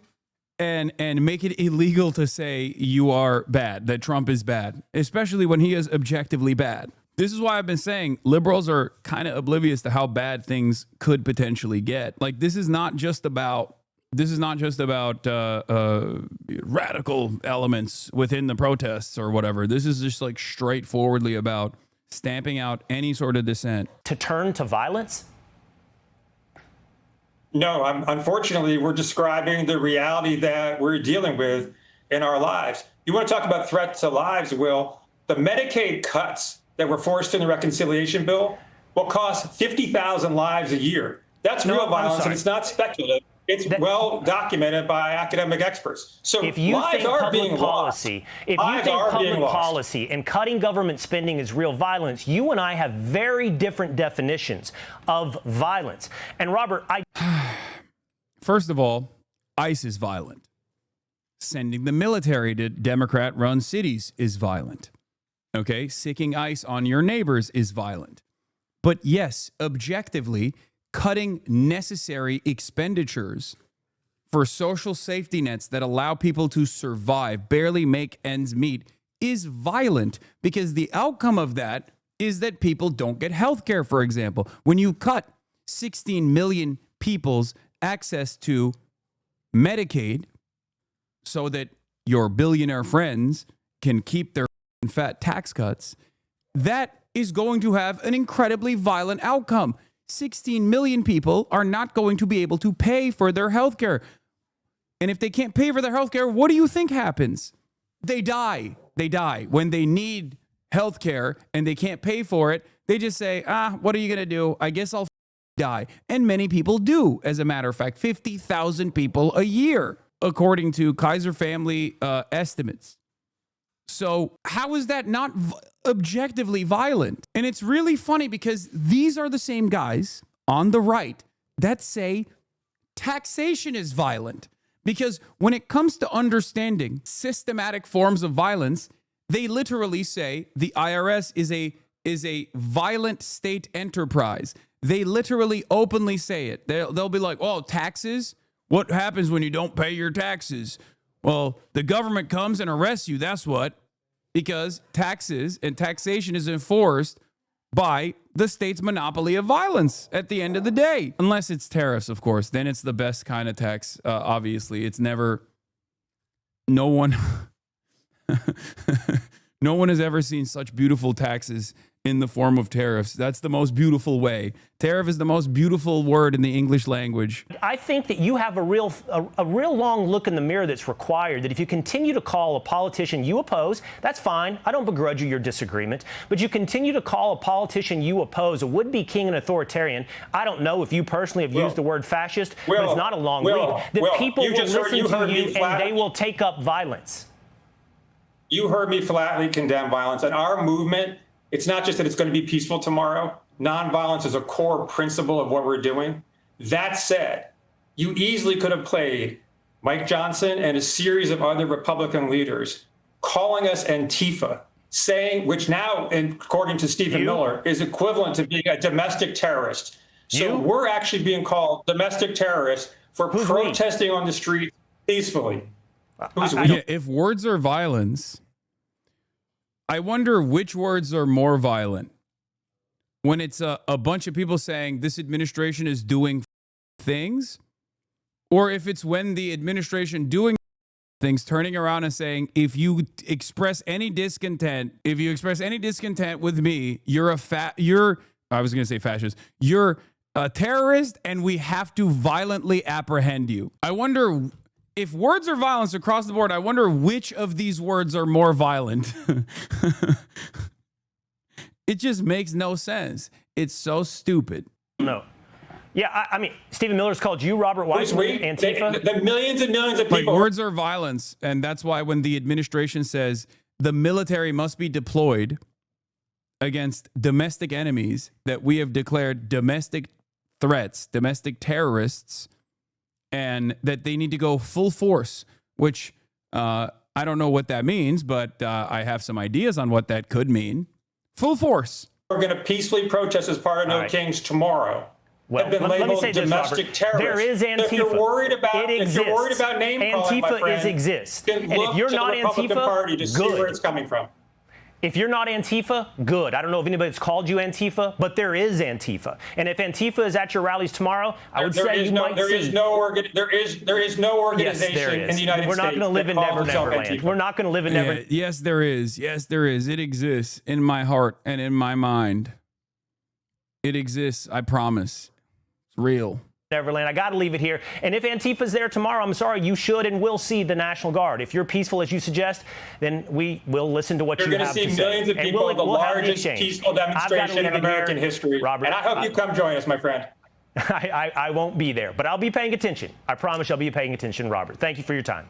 and make it illegal to say you are bad, that Trump is bad, especially when he is objectively bad. This is why I've been saying liberals are kind of oblivious to how bad things could potentially get. Like, this is not just about radical elements within the protests or whatever. This is just like straightforwardly about stamping out any sort of dissent. To turn to violence? No, unfortunately, we're describing the reality that we're dealing with in our lives. You want to talk about threats to lives, Will? The Medicaid cuts that were forced in the reconciliation bill will cost 50,000 lives a year. That's real violence, and it's not speculative. It's well documented by academic experts. So if you lives think are public being policy, lost. if Lives you think are being public lost. policy and cutting government spending is real violence, you and I have very different definitions of violence. And Robert, First of all, ICE is violent. Sending the military to Democrat-run cities is violent. Okay? Sicking ICE on your neighbors is violent. But yes, objectively, cutting necessary expenditures for social safety nets that allow people to survive, barely make ends meet, is violent, because the outcome of that is that people don't get health care, for example. When you cut 16 million people's access to Medicaid so that your billionaire friends can keep their fat tax cuts, that is going to have an incredibly violent outcome. 16 million people are not going to be able to pay for their health care. And if they can't pay for their health care, what do you think happens? They die. They die. When they need health care and they can't pay for it, they just say, what are you going to do? I guess I'll die. And many people do, as a matter of fact, 50,000 people a year, according to Kaiser family estimates. So how is that not objectively violent? And it's really funny because these are the same guys on the right that say taxation is violent. Because when it comes to understanding systematic forms of violence, they literally say the IRS is a violent state enterprise. They literally openly say it. They'll be like, oh, taxes? What happens when you don't pay your taxes? Well, the government comes and arrests you. That's what. Because taxes and taxation is enforced by the state's monopoly of violence at the end of the day. Unless it's tariffs, of course. Then it's the best kind of tax, obviously. It's never... No one... no one has ever seen such beautiful taxes in the form of tariffs. That's the most beautiful way. Tariff is the most beautiful word in the English language. I think that you have a real long look in the mirror that's required, that if you continue to call a politician you oppose, that's fine. I don't begrudge you your disagreement. But you continue to call a politician you oppose a would-be king and authoritarian. I don't know if you personally have used the word fascist, but it's not a long read. That people will listen to you and they will take up violence. You heard me flatly condemn violence. And our movement, it's not just that it's going to be peaceful tomorrow. Nonviolence is a core principle of what we're doing. That said, you easily could have played Mike Johnson and a series of other Republican leaders calling us Antifa, saying, which now, according to Stephen Miller, is equivalent to being a domestic terrorist. So we're actually being called domestic terrorists for protesting on the street peacefully. If words are violence, I wonder which words are more violent. When it's a bunch of people saying this administration is doing things, or if it's when the administration doing things turning around and saying, if you express any discontent with me, you're I was going to say fascist, you're a terrorist and we have to violently apprehend you. I wonder if words are violence across the board, I wonder which of these words are more violent. It just makes no sense. It's so stupid. No. Yeah, I mean, Stephen Miller's called you, Robert Weissman, Antifa. The millions and millions of people. Like, words are violence, and that's why when the administration says the military must be deployed against domestic enemies that we have declared domestic threats, domestic terrorists, and that they need to go full force, which I don't know what that means, but I have some ideas on what that could mean. Full force. We're going to peacefully protest as part of No Kings tomorrow. Well, have been labeled domestic terrorists. There is Antifa. If you're worried about, it exists. If you're worried about name calling, my friend, exists. Then look if you're to not the Republican Antifa, Party to see where it's coming from. If you're not Antifa, good. I don't know if anybody's called you Antifa, but there is Antifa. And if Antifa is at your rallies tomorrow, I would say you might see. There is no organization in the United States. We're not going to live in Neverland. We're not going to live in Neverland. Yes, there is. Yes, there is. It exists in my heart and in my mind. It exists. I promise. It's real. Neverland. I got to leave it here. And if Antifa's there tomorrow, I'm sorry, you should and will see the National Guard. If you're peaceful as you suggest, then we will listen to what you have to say. You're going to see millions of people, the largest peaceful demonstration in American history. Robert, and I hope you come join us, my friend. I won't be there, but I'll be paying attention. I promise I'll be paying attention, Robert. Thank you for your time.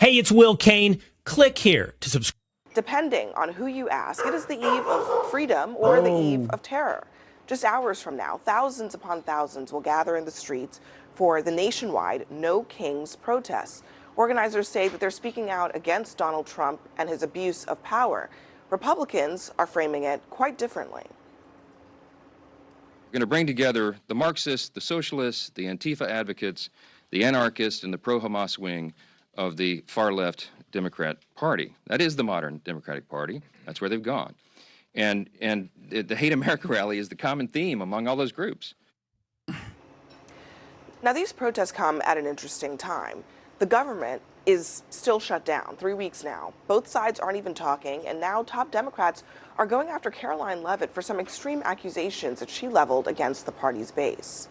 Hey, it's Will Kane. Click here to subscribe. Depending on who you ask, it is the eve of freedom or the eve of terror. Just hours from now, thousands upon thousands will gather in the streets for the nationwide No Kings protests. Organizers say that they're speaking out against Donald Trump and his abuse of power. Republicans are framing it quite differently. We're going to bring together the Marxists, the socialists, the Antifa advocates, the anarchists, and the pro-Hamas wing of the far-left Democrat Party. That is the modern Democratic Party. That's where they've gone. And the Hate America rally is the common theme among all those groups. Now, these protests come at an interesting time. The government is still shut down, 3 weeks now. Both sides aren't even talking, and now top Democrats are going after Caroline Leavitt for some extreme accusations that she leveled against the party's base.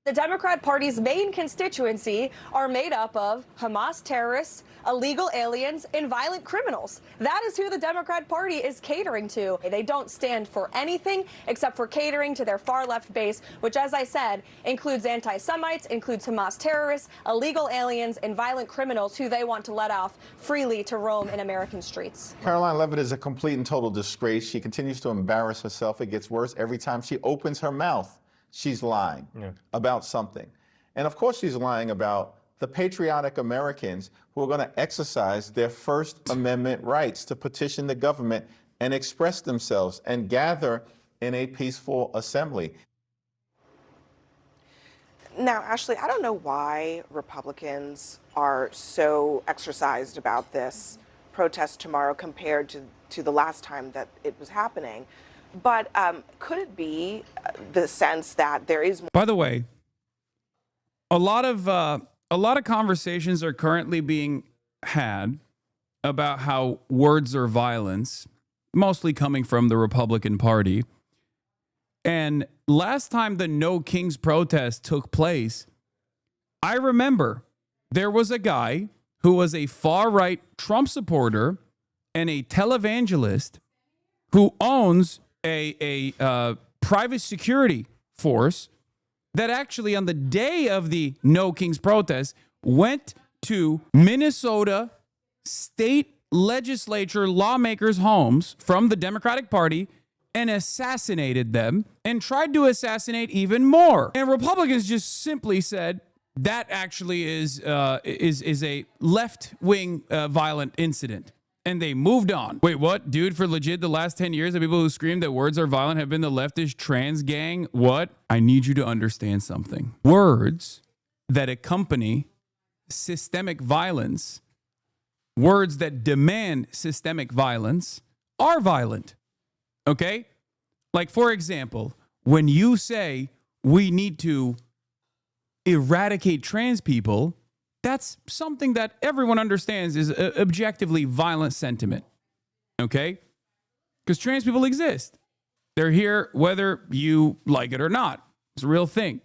The Democrat Party's main constituency are made up of Hamas terrorists, illegal aliens, and violent criminals. That is who the Democrat Party is catering to. They don't stand for anything except for catering to their far-left base, which, as I said, includes anti-Semites, includes Hamas terrorists, illegal aliens, and violent criminals who they want to let off freely to roam in American streets. Caroline Leavitt is a complete and total disgrace. She continues to embarrass herself. It gets worse every time she opens her mouth. She's lying about something. And of course she's lying about the patriotic Americans who are going to exercise their First Amendment rights to petition the government and express themselves and gather in a peaceful assembly. Now, Ashley, I don't know why Republicans are so exercised about this protest tomorrow compared to the last time that it was happening. But could it be the sense that there is more? By the way, a lot of conversations are currently being had about how words are violence, mostly coming from the Republican Party. And last time the No Kings protest took place, I remember there was a guy who was a far-right Trump supporter and a televangelist who owns a private security force that actually on the day of the No Kings protest went to Minnesota state legislature lawmakers' homes from the Democratic Party and assassinated them and tried to assassinate even more. And Republicans just simply said that actually is a left-wing violent incident. And they moved on. Wait, what? Dude, for legit, the last 10 years, the people who screamed that words are violent have been the leftist trans gang? What? I need you to understand something. Words that accompany systemic violence, words that demand systemic violence, are violent. Okay? Like, for example, when you say we need to eradicate trans people, that's something that everyone understands is objectively violent sentiment, okay? Because trans people exist. They're here whether you like it or not. It's a real thing.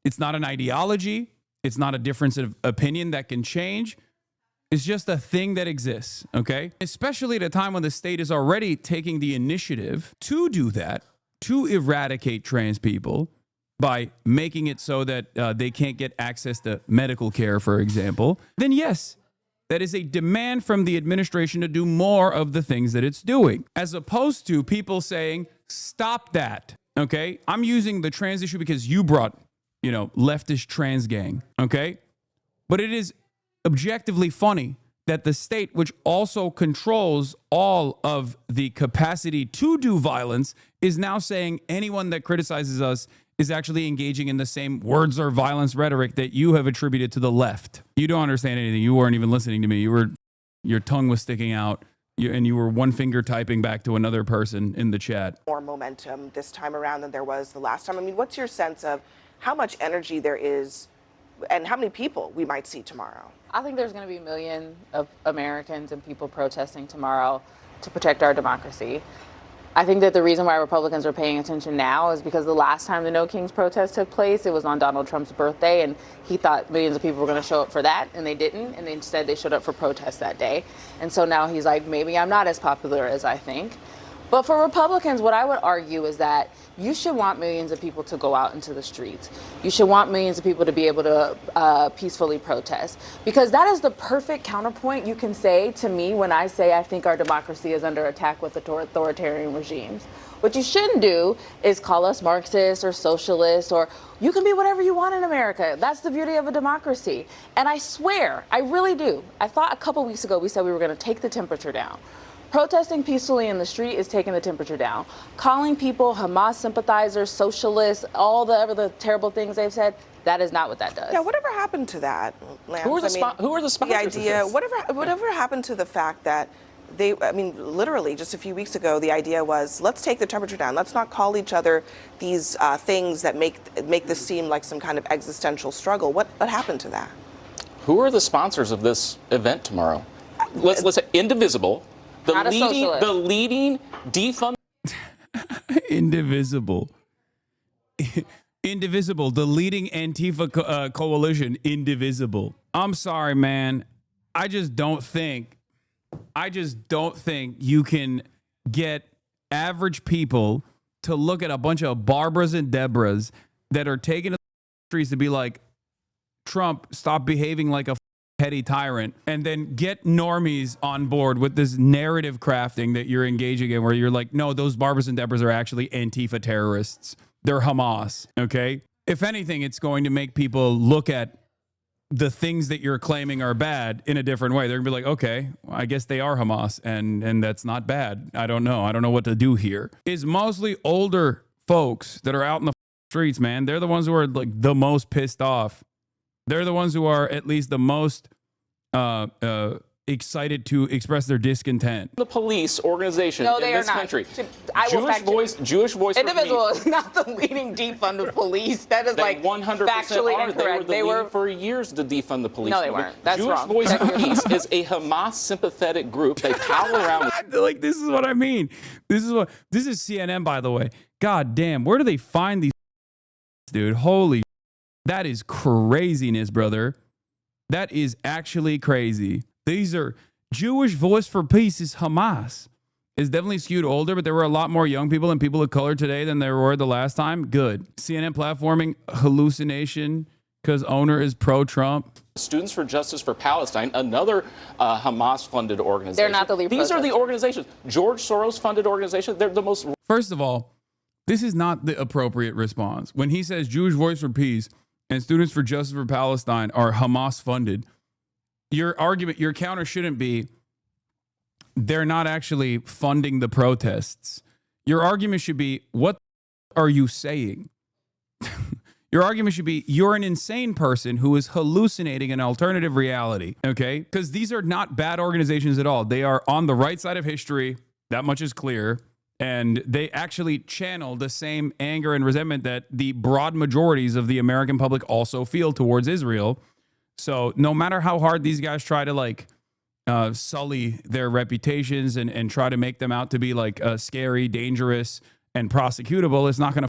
It's not an ideology. It's not a difference of opinion that can change. It's just a thing that exists, okay? Especially at a time when the state is already taking the initiative to do that, to eradicate trans people, by making it so that they can't get access to medical care, for example, then yes, that is a demand from the administration to do more of the things that it's doing, as opposed to people saying, stop that, okay? I'm using the trans issue because you brought, leftist trans gang, okay? But it is objectively funny that the state, which also controls all of the capacity to do violence, is now saying anyone that criticizes us is actually engaging in the same words or violence rhetoric that you have attributed to the left. You don't understand anything. You weren't even listening to me. Your tongue was sticking out, and you were one finger typing back to another person in the chat. More momentum this time around than there was the last time. I mean, what's your sense of how much energy there is and how many people we might see tomorrow? I think there's going to be millions of Americans and people protesting tomorrow to protect our democracy. I think that the reason why Republicans are paying attention now is because the last time the No Kings protest took place, it was on Donald Trump's birthday, and he thought millions of people were going to show up for that, and they didn't, and instead they showed up for protests that day. And so now he's like, maybe I'm not as popular as I think. But for Republicans, what I would argue is that you should want millions of people to go out into the streets. You should want millions of people to be able to peacefully protest, because that is the perfect counterpoint you can say to me when I say I think our democracy is under attack with authoritarian regimes. What you shouldn't do is call us Marxists or socialists, or you can be whatever you want in America. That's the beauty of a democracy. And I swear, I really do. I thought a couple weeks ago we said we were going to take the temperature down. Protesting peacefully in the street is taking the temperature down. Calling people Hamas sympathizers, socialists, all the other terrible things they've said, that is not what that does. Yeah, whatever happened to that, Lance? Who are the sponsors The idea, of this? whatever happened to the fact that literally just a few weeks ago, the idea was, let's take the temperature down. Let's not call each other these things that make this seem like some kind of existential struggle. What happened to that? Who are the sponsors of this event tomorrow? Let's say Indivisible. The leading defund. Indivisible. Indivisible, the leading Antifa coalition, Indivisible. I'm sorry, man. I just don't think you can get average people to look at a bunch of Barbaras and Deborahs that are taking to the streets to be like, Trump, stop behaving like a petty tyrant, and then get normies on board with this narrative crafting that you're engaging in, where you're like, no, those Barbaras and Deborahs are actually Antifa terrorists. They're Hamas, okay? If anything, it's going to make people look at the things that you're claiming are bad in a different way. They're gonna be like, okay, well, I guess they are Hamas, and that's not bad. I don't know what to do here. It's mostly older folks that are out in the streets, man. They're the ones who are like the most pissed off. They're the ones who are at least the most excited to express their discontent. The police organization No, in they are this not. country. I will fact check. Jewish Voice for Individual Peace. is not the leading defund the police. That is They like 100% factually are. incorrect. They were for years to defund the police. No, they movement. weren't. That's Jewish wrong. Voice for Peace is a Hamas sympathetic group. They pal around. Like, this is what I mean. This is CNN, by the way. God damn, where do they find these dude? Holy, that is craziness, brother. That is actually crazy. These are Jewish Voice for Peace is Hamas. It's definitely skewed older, but there were a lot more young people and people of color today than there were the last time. Good. CNN platforming hallucination because owner is pro-Trump. Students for Justice for Palestine, another Hamas-funded organization. They're not the lead These are the protesters. organizations. George Soros-funded organizations. They're the most. First of all, this is not the appropriate response. When he says Jewish Voice for Peace and Students for Justice for Palestine are Hamas-funded, your argument, your counter shouldn't be they're not actually funding the protests. Your argument should be, what are you saying? Your argument should be, you're an insane person who is hallucinating an alternative reality, okay? Because these are not bad organizations at all. They are on the right side of history. That much is clear. And they actually channel the same anger and resentment that the broad majorities of the American public also feel towards Israel. So no matter how hard these guys try to like sully their reputations and try to make them out to be like scary, dangerous, and prosecutable, it's not going to.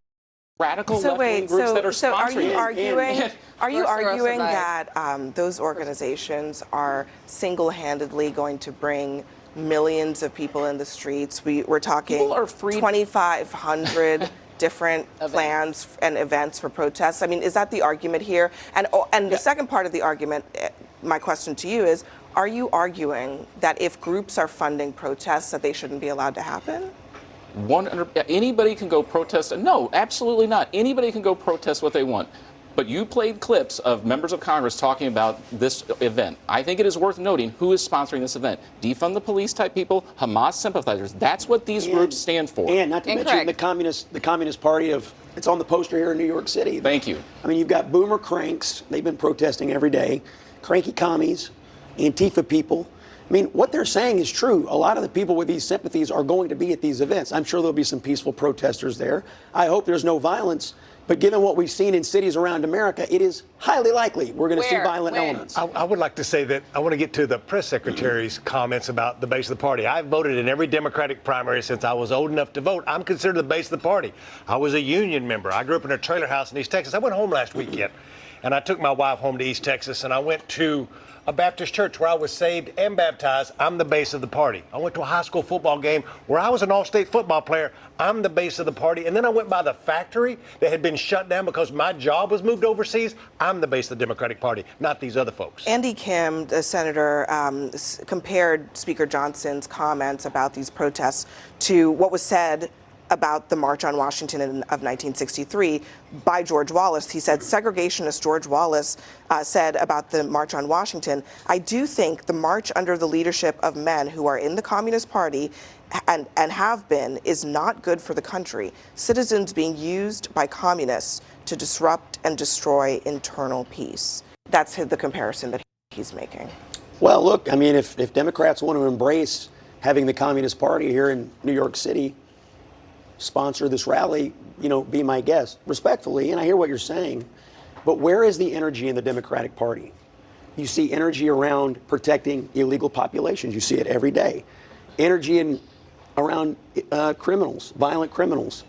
Radical So left-wing wait, groups that are so are sponsoring you it. arguing? Are you First, arguing Rosa, that those organizations are single-handedly going to bring millions of people in the streets? We're talking People are free. 2,500 different plans and events for protests. I mean, is that the argument here? And the second part of the argument, my question to you is, are you arguing that if groups are funding protests, that they shouldn't be allowed to happen? Anybody can go protest. No, absolutely not. Anybody can go protest what they want. But you played clips of members of Congress talking about this event. I think it is worth noting who is sponsoring this event. Defund the police type people, Hamas sympathizers. That's what these groups stand for. And not to mention the Communist Party of, it's on the poster here in New York City. Thank you. I mean, you've got boomer cranks. They've been protesting every day. Cranky commies, Antifa people. I mean, what they're saying is true. A lot of the people with these sympathies are going to be at these events. I'm sure there'll be some peaceful protesters there. I hope there's no violence. But given what we've seen in cities around America, it is highly likely we're going to see violent elements. I would like to say that I want to get to the press secretary's comments about the base of the party. I've voted in every Democratic primary since I was old enough to vote. I'm considered the base of the party. I was a union member. I grew up in a trailer house in East Texas. I went home last weekend, and I took my wife home to East Texas, and I went to a Baptist church where I was saved and baptized. I'm the base of the party. I went to a high school football game where I was an all-state football player. I'm the base of the party. And then I went by the factory that had been shut down because my job was moved overseas. I'm the base of the Democratic Party, not these other folks. Andy Kim, the senator, compared Speaker Johnson's comments about these protests to what was said about the March on Washington of 1963 by George Wallace. He said, segregationist George Wallace said about the March on Washington, I do think the march under the leadership of men who are in the Communist Party and have been is not good for the country. Citizens being used by communists to disrupt and destroy internal peace. That's the comparison that he's making. Well, look, I mean, if Democrats want to embrace having the Communist Party here in New York City sponsor this rally, be my guest, respectfully, and I hear what you're saying, but where is the energy in the Democratic Party? You see energy around protecting illegal populations. You see it every day. Energy around criminals, violent criminals.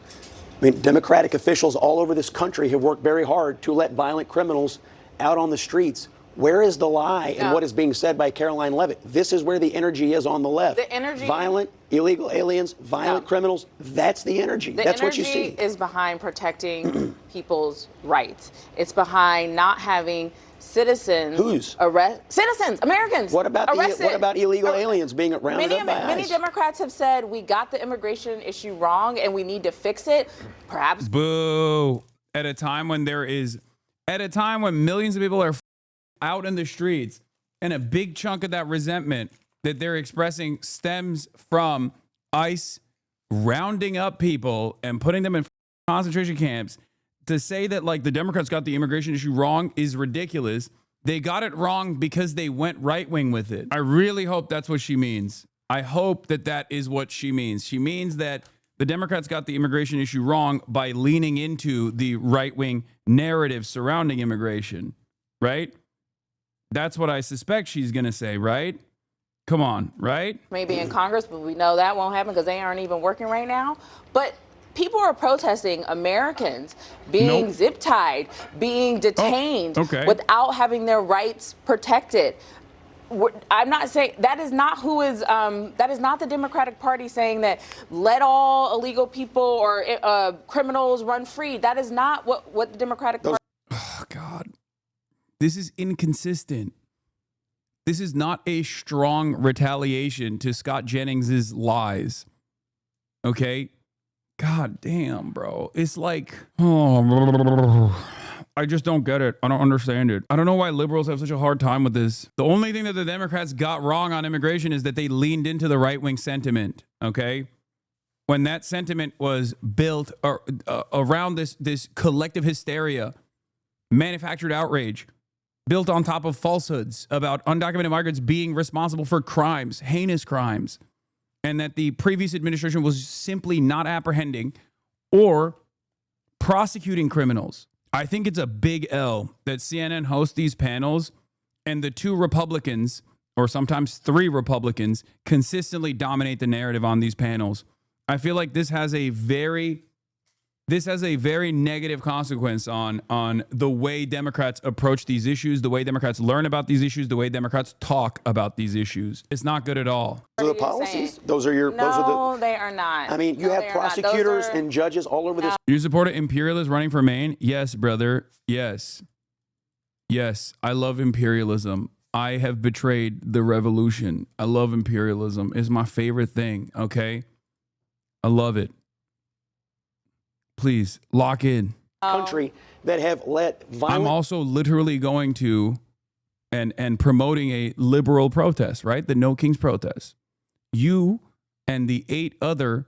I mean, Democratic officials all over this country have worked very hard to let violent criminals out on the streets. Where is the lie in what is being said by Caroline Leavitt? This is where the energy is on the left. The energy, violent, illegal aliens, violent criminals. That's the energy. That's what you see. The energy is behind protecting people's rights. It's behind not having citizens citizens, Americans. What about illegal aliens being rounded up by ICE? Many Democrats have said we got the immigration issue wrong and we need to fix it. Perhaps. Boo! At a time when millions of people are out in the streets, and a big chunk of that resentment that they're expressing stems from ICE rounding up people and putting them in concentration camps. To say that like the Democrats got the immigration issue wrong is ridiculous. They got it wrong because they went right wing with it. I really hope that's what she means. I hope that that is what she means. She means that the Democrats got the immigration issue wrong by leaning into the right wing narrative surrounding immigration, right? That's what I suspect she's going to say, right? Come on, right? Maybe in Congress, but we know that won't happen because they aren't even working right now. But people are protesting Americans being zip tied, being detained without having their rights protected. I'm not saying that is not who is that is not the Democratic Party saying that let all illegal people or criminals run free. That is not what the Democratic Party. Oh God, this is inconsistent. This is not a strong retaliation to Scott Jennings's lies. Okay, God damn, bro. It's like, oh. I just don't get it. I don't understand it. I don't know why liberals have such a hard time with this. The only thing that the Democrats got wrong on immigration is that they leaned into the right-wing sentiment, okay? When that sentiment was built around this collective hysteria, manufactured outrage, built on top of falsehoods about undocumented migrants being responsible for crimes, heinous crimes, and that the previous administration was simply not apprehending or prosecuting criminals. I think it's a big L that CNN hosts these panels and the two Republicans, or sometimes three Republicans, consistently dominate the narrative on these panels. I feel like this has a very negative consequence on the way Democrats approach these issues, the way Democrats learn about these issues, the way Democrats talk about these issues. It's not good at all. Those are the policies. Those are your. No, they are not. I mean, you have prosecutors and judges all over this. You support an imperialist running for Maine? Yes, brother. Yes. Yes, I love imperialism. I have betrayed the revolution. I love imperialism. It's my favorite thing, okay? I love it. Please, lock in. Country that have let violent... I'm also literally going to and promoting a liberal protest, right? The No Kings protest. You and the 8 other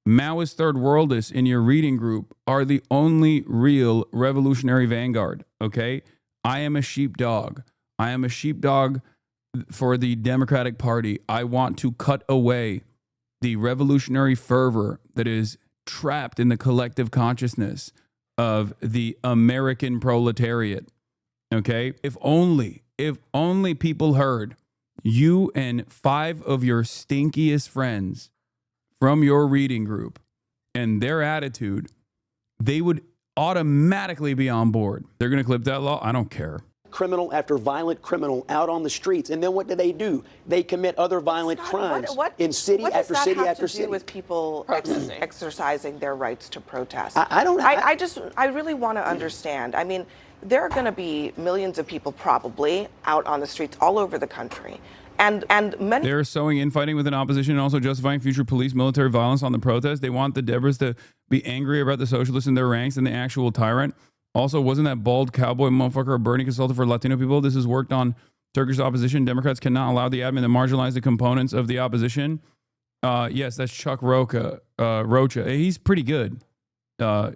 Maoist third worldists in your reading group are the only real revolutionary vanguard, okay? I am a sheepdog. I am a sheepdog for the Democratic Party. I want to cut away the revolutionary fervor that is trapped in the collective consciousness of the American proletariat. Okay? If only people heard you and 5 of your stinkiest friends from your reading group and their attitude, they would automatically be on board. They're going to clip that law. I don't care. Criminal after violent criminal out on the streets. And then what do? They commit other violent crimes in city after city after city. What does that have to do with people exercising their rights to protest? I really want to understand. I mean, there are going to be millions of people probably out on the streets all over the country. And many... They're sowing infighting within opposition and also justifying future police military violence on the protest. They want the Debras to be angry about the socialists in their ranks and the actual tyrant. Also, wasn't that bald cowboy motherfucker a Bernie consultant for Latino people? This is worked on Turkish opposition. Democrats cannot allow the admin to marginalize the components of the opposition. Yes, that's Chuck Rocha. He's pretty good. I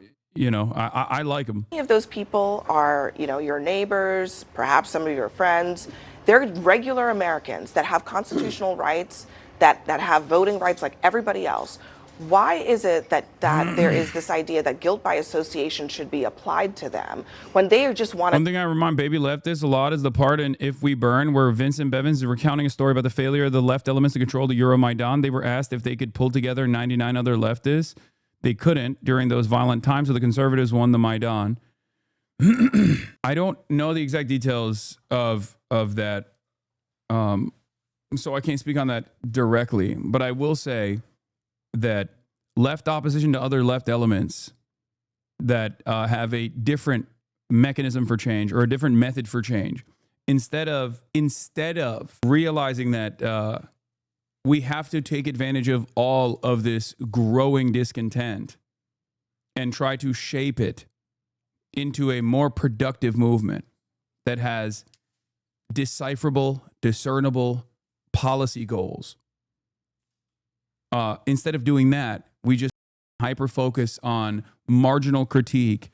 like him. Many of those people are, your neighbors, perhaps some of your friends. They're regular Americans that have constitutional rights, that have voting rights like everybody else. Why is it that there is this idea that guilt by association should be applied to them when they just want to... One thing I remind baby leftists a lot is the part in If We Burn where Vincent Bevins is recounting a story about the failure of the left elements to control the Euromaidan. They were asked if they could pull together 99 other leftists. They couldn't during those violent times, so the conservatives won the Maidan. I don't know the exact details of that, so I can't speak on that directly, but I will say that left opposition to other left elements that have a different mechanism for change or a different method for change, instead of realizing that we have to take advantage of all of this growing discontent and try to shape it into a more productive movement that has decipherable, discernible policy goals. Instead of doing that, we just hyper-focus on marginal critique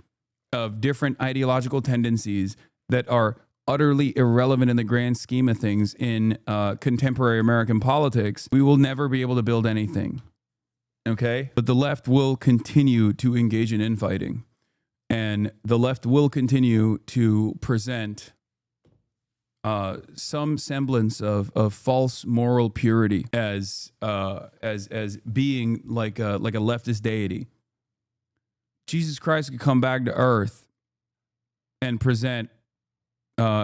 of different ideological tendencies that are utterly irrelevant in the grand scheme of things in contemporary American politics, we will never be able to build anything. Okay? But the left will continue to engage in infighting. And the left will continue to present some semblance of false moral purity as being like a leftist deity. Jesus Christ could come back to earth and present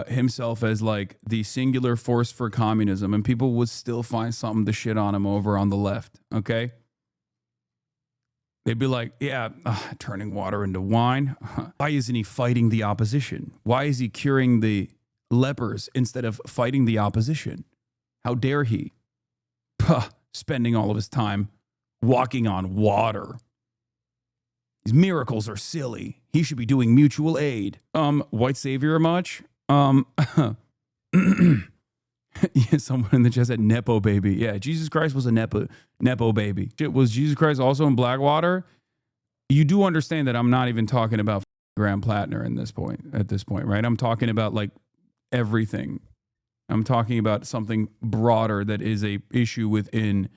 himself as like the singular force for communism, and people would still find something to shit on him over on the left. Okay. They'd be like, yeah, turning water into wine. Why isn't he fighting the opposition? Why is he curing the lepers instead of fighting the opposition? How dare he? Spending all of his time walking on water. These miracles are silly. He should be doing mutual aid. White savior much? Yeah, someone in the chat said Nepo baby. Yeah, Jesus Christ was a Nepo baby. Was Jesus Christ also in Blackwater? You do understand that I'm not even talking about Graham Plattner at this point, right? I'm talking about like everything. I'm talking about something broader that is a issue within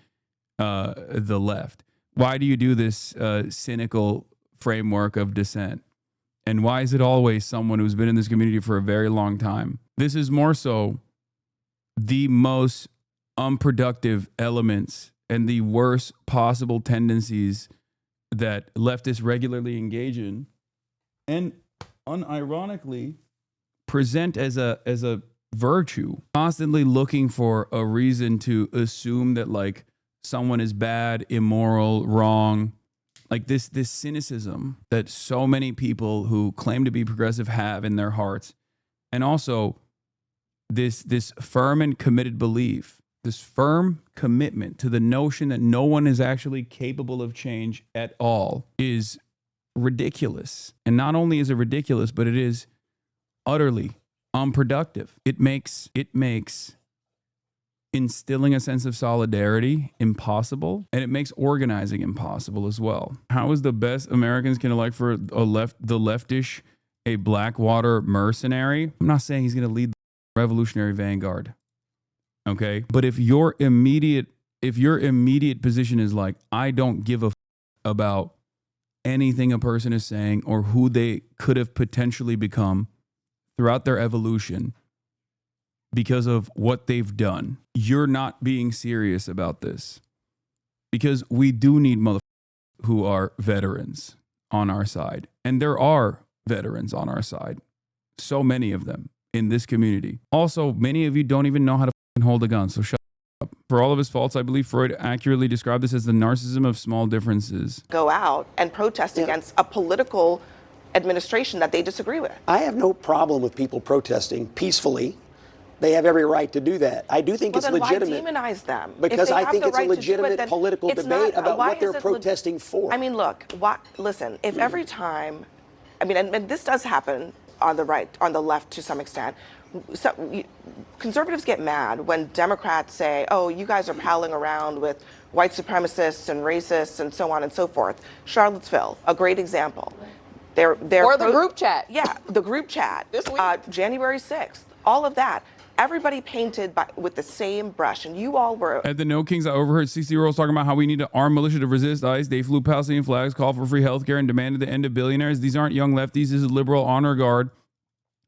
the left. Why do you do this cynical framework of dissent? And why is it always someone who's been in this community for a very long time? This is more so the most unproductive elements and the worst possible tendencies that leftists regularly engage in, and unironically present as a virtue, constantly looking for a reason to assume that like someone is bad, immoral, wrong. Like this cynicism that so many people who claim to be progressive have in their hearts. And also this firm and committed belief, this firm commitment to the notion that no one is actually capable of change at all is ridiculous. And not only is it ridiculous, but it is utterly unproductive. It makes instilling a sense of solidarity impossible, and it makes organizing impossible as well. How is the best Americans can elect for the leftish a Blackwater mercenary? I'm not saying he's going to lead the Revolutionary Vanguard. Okay? But if your immediate position is like, I don't give a about anything a person is saying or who they could have potentially become throughout their evolution because of what they've done, you're not being serious about this. Because we do need motherfuckers who are veterans on our side. And there are veterans on our side. So many of them in this community. Also, many of you don't even know how to hold a gun, so shut up. For all of his faults, I believe Freud accurately described this as the narcissism of small differences. Go out and protest against a political administration that they disagree with. I have no problem with people protesting peacefully. They have every right to do that. I do think it's legitimate. Why demonize them? Because I think it's a legitimate political debate about what they're protesting for. I mean, look, listen, if every time, I mean, and this does happen on the right, on the left to some extent, conservatives get mad when Democrats say, oh, you guys are palling around with white supremacists and racists and so on and so forth. Charlottesville, a great example. Or the group chat. Yeah, the group chat. This week. January 6th, all of that. Everybody painted with the same brush, and you all were. At the No Kings, I overheard 60-year-olds talking about how we need to arm militia to resist ICE. They flew Palestinian flags, called for free healthcare, and demanded the end of billionaires. These aren't young lefties. This is liberal honor guard.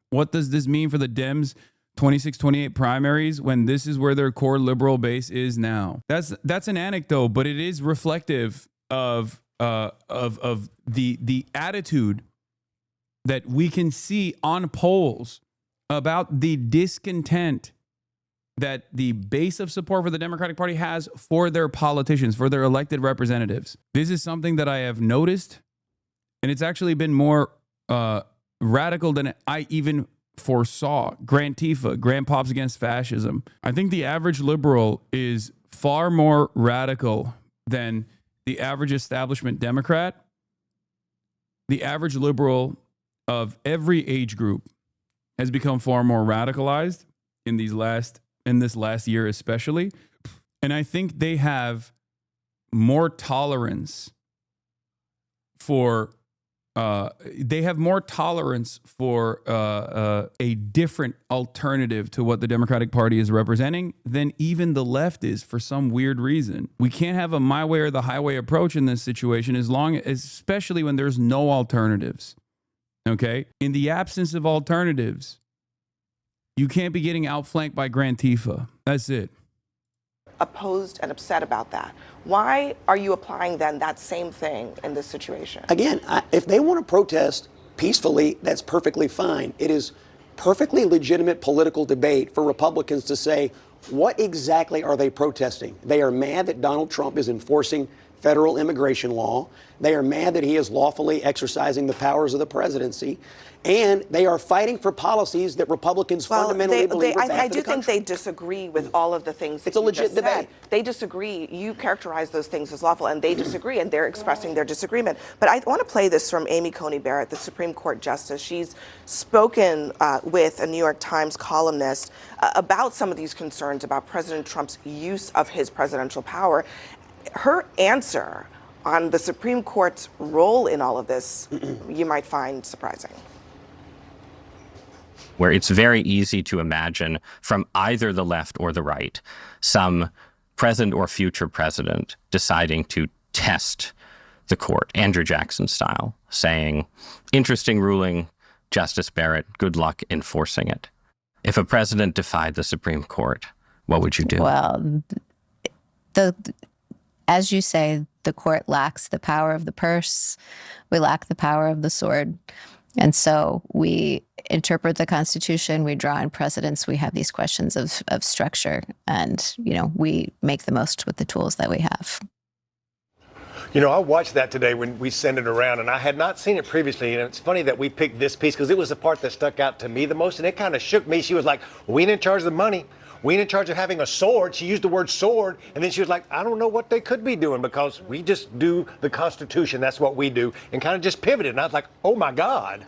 What does this mean for the Dems' 26-28 primaries when this is where their core liberal base is now? That's an anecdote, but it is reflective of the attitude that we can see on polls about the discontent that the base of support for the Democratic Party has for their politicians, for their elected representatives. This is something that I have noticed, and it's actually been more radical than I even foresaw. Grantifa, Grandpops Against Fascism. I think the average liberal is far more radical than the average establishment Democrat. The average liberal of every age group has become far more radicalized in this last year especially. And I think they have more tolerance for they have more tolerance for a different alternative to what the Democratic Party is representing than even the left is for some weird reason. We can't have a my way or the highway approach in this situation especially when there's no alternatives. Okay? In the absence of alternatives, you can't be getting outflanked by Grand Tifa. That's it. Opposed and upset about that. Why are you applying then that same thing in this situation? Again, if they want to protest peacefully, that's perfectly fine. It is perfectly legitimate political debate for Republicans to say, what exactly are they protesting? They are mad that Donald Trump is enforcing federal immigration law. They are mad that he is lawfully exercising the powers of the presidency. And they are fighting for policies that Republicans fundamentally believe are bad I for do the think country. they disagree with all of the things that It's a legit debate. They disagree. You characterize those things as lawful, and they disagree, and they're expressing their disagreement. But I want to play this from Amy Coney Barrett, the Supreme Court Justice. She's spoken with a New York Times columnist about some of these concerns about President Trump's use of his presidential power. Her answer on the Supreme Court's role in all of this, you might find surprising. Where it's very easy to imagine from either the left or the right, some present or future president deciding to test the court, Andrew Jackson style, saying, interesting ruling, Justice Barrett, good luck enforcing it. If a president defied the Supreme Court, what would you do? Well, as you say, the court lacks the power of the purse. We lack the power of the sword. And so we interpret the Constitution, we draw in precedents, we have these questions of structure, and, we make the most with the tools that we have. I watched that today when we sent it around, and I had not seen it previously. And it's funny that we picked this piece because it was the part that stuck out to me the most, and it kind of shook me. She was like, we ain't in charge of the money. We ain't in charge of having a sword. She used the word sword, and then she was like, I don't know what they could be doing because we just do the Constitution. That's what we do, and kind of just pivoted. And I was like, oh, my God.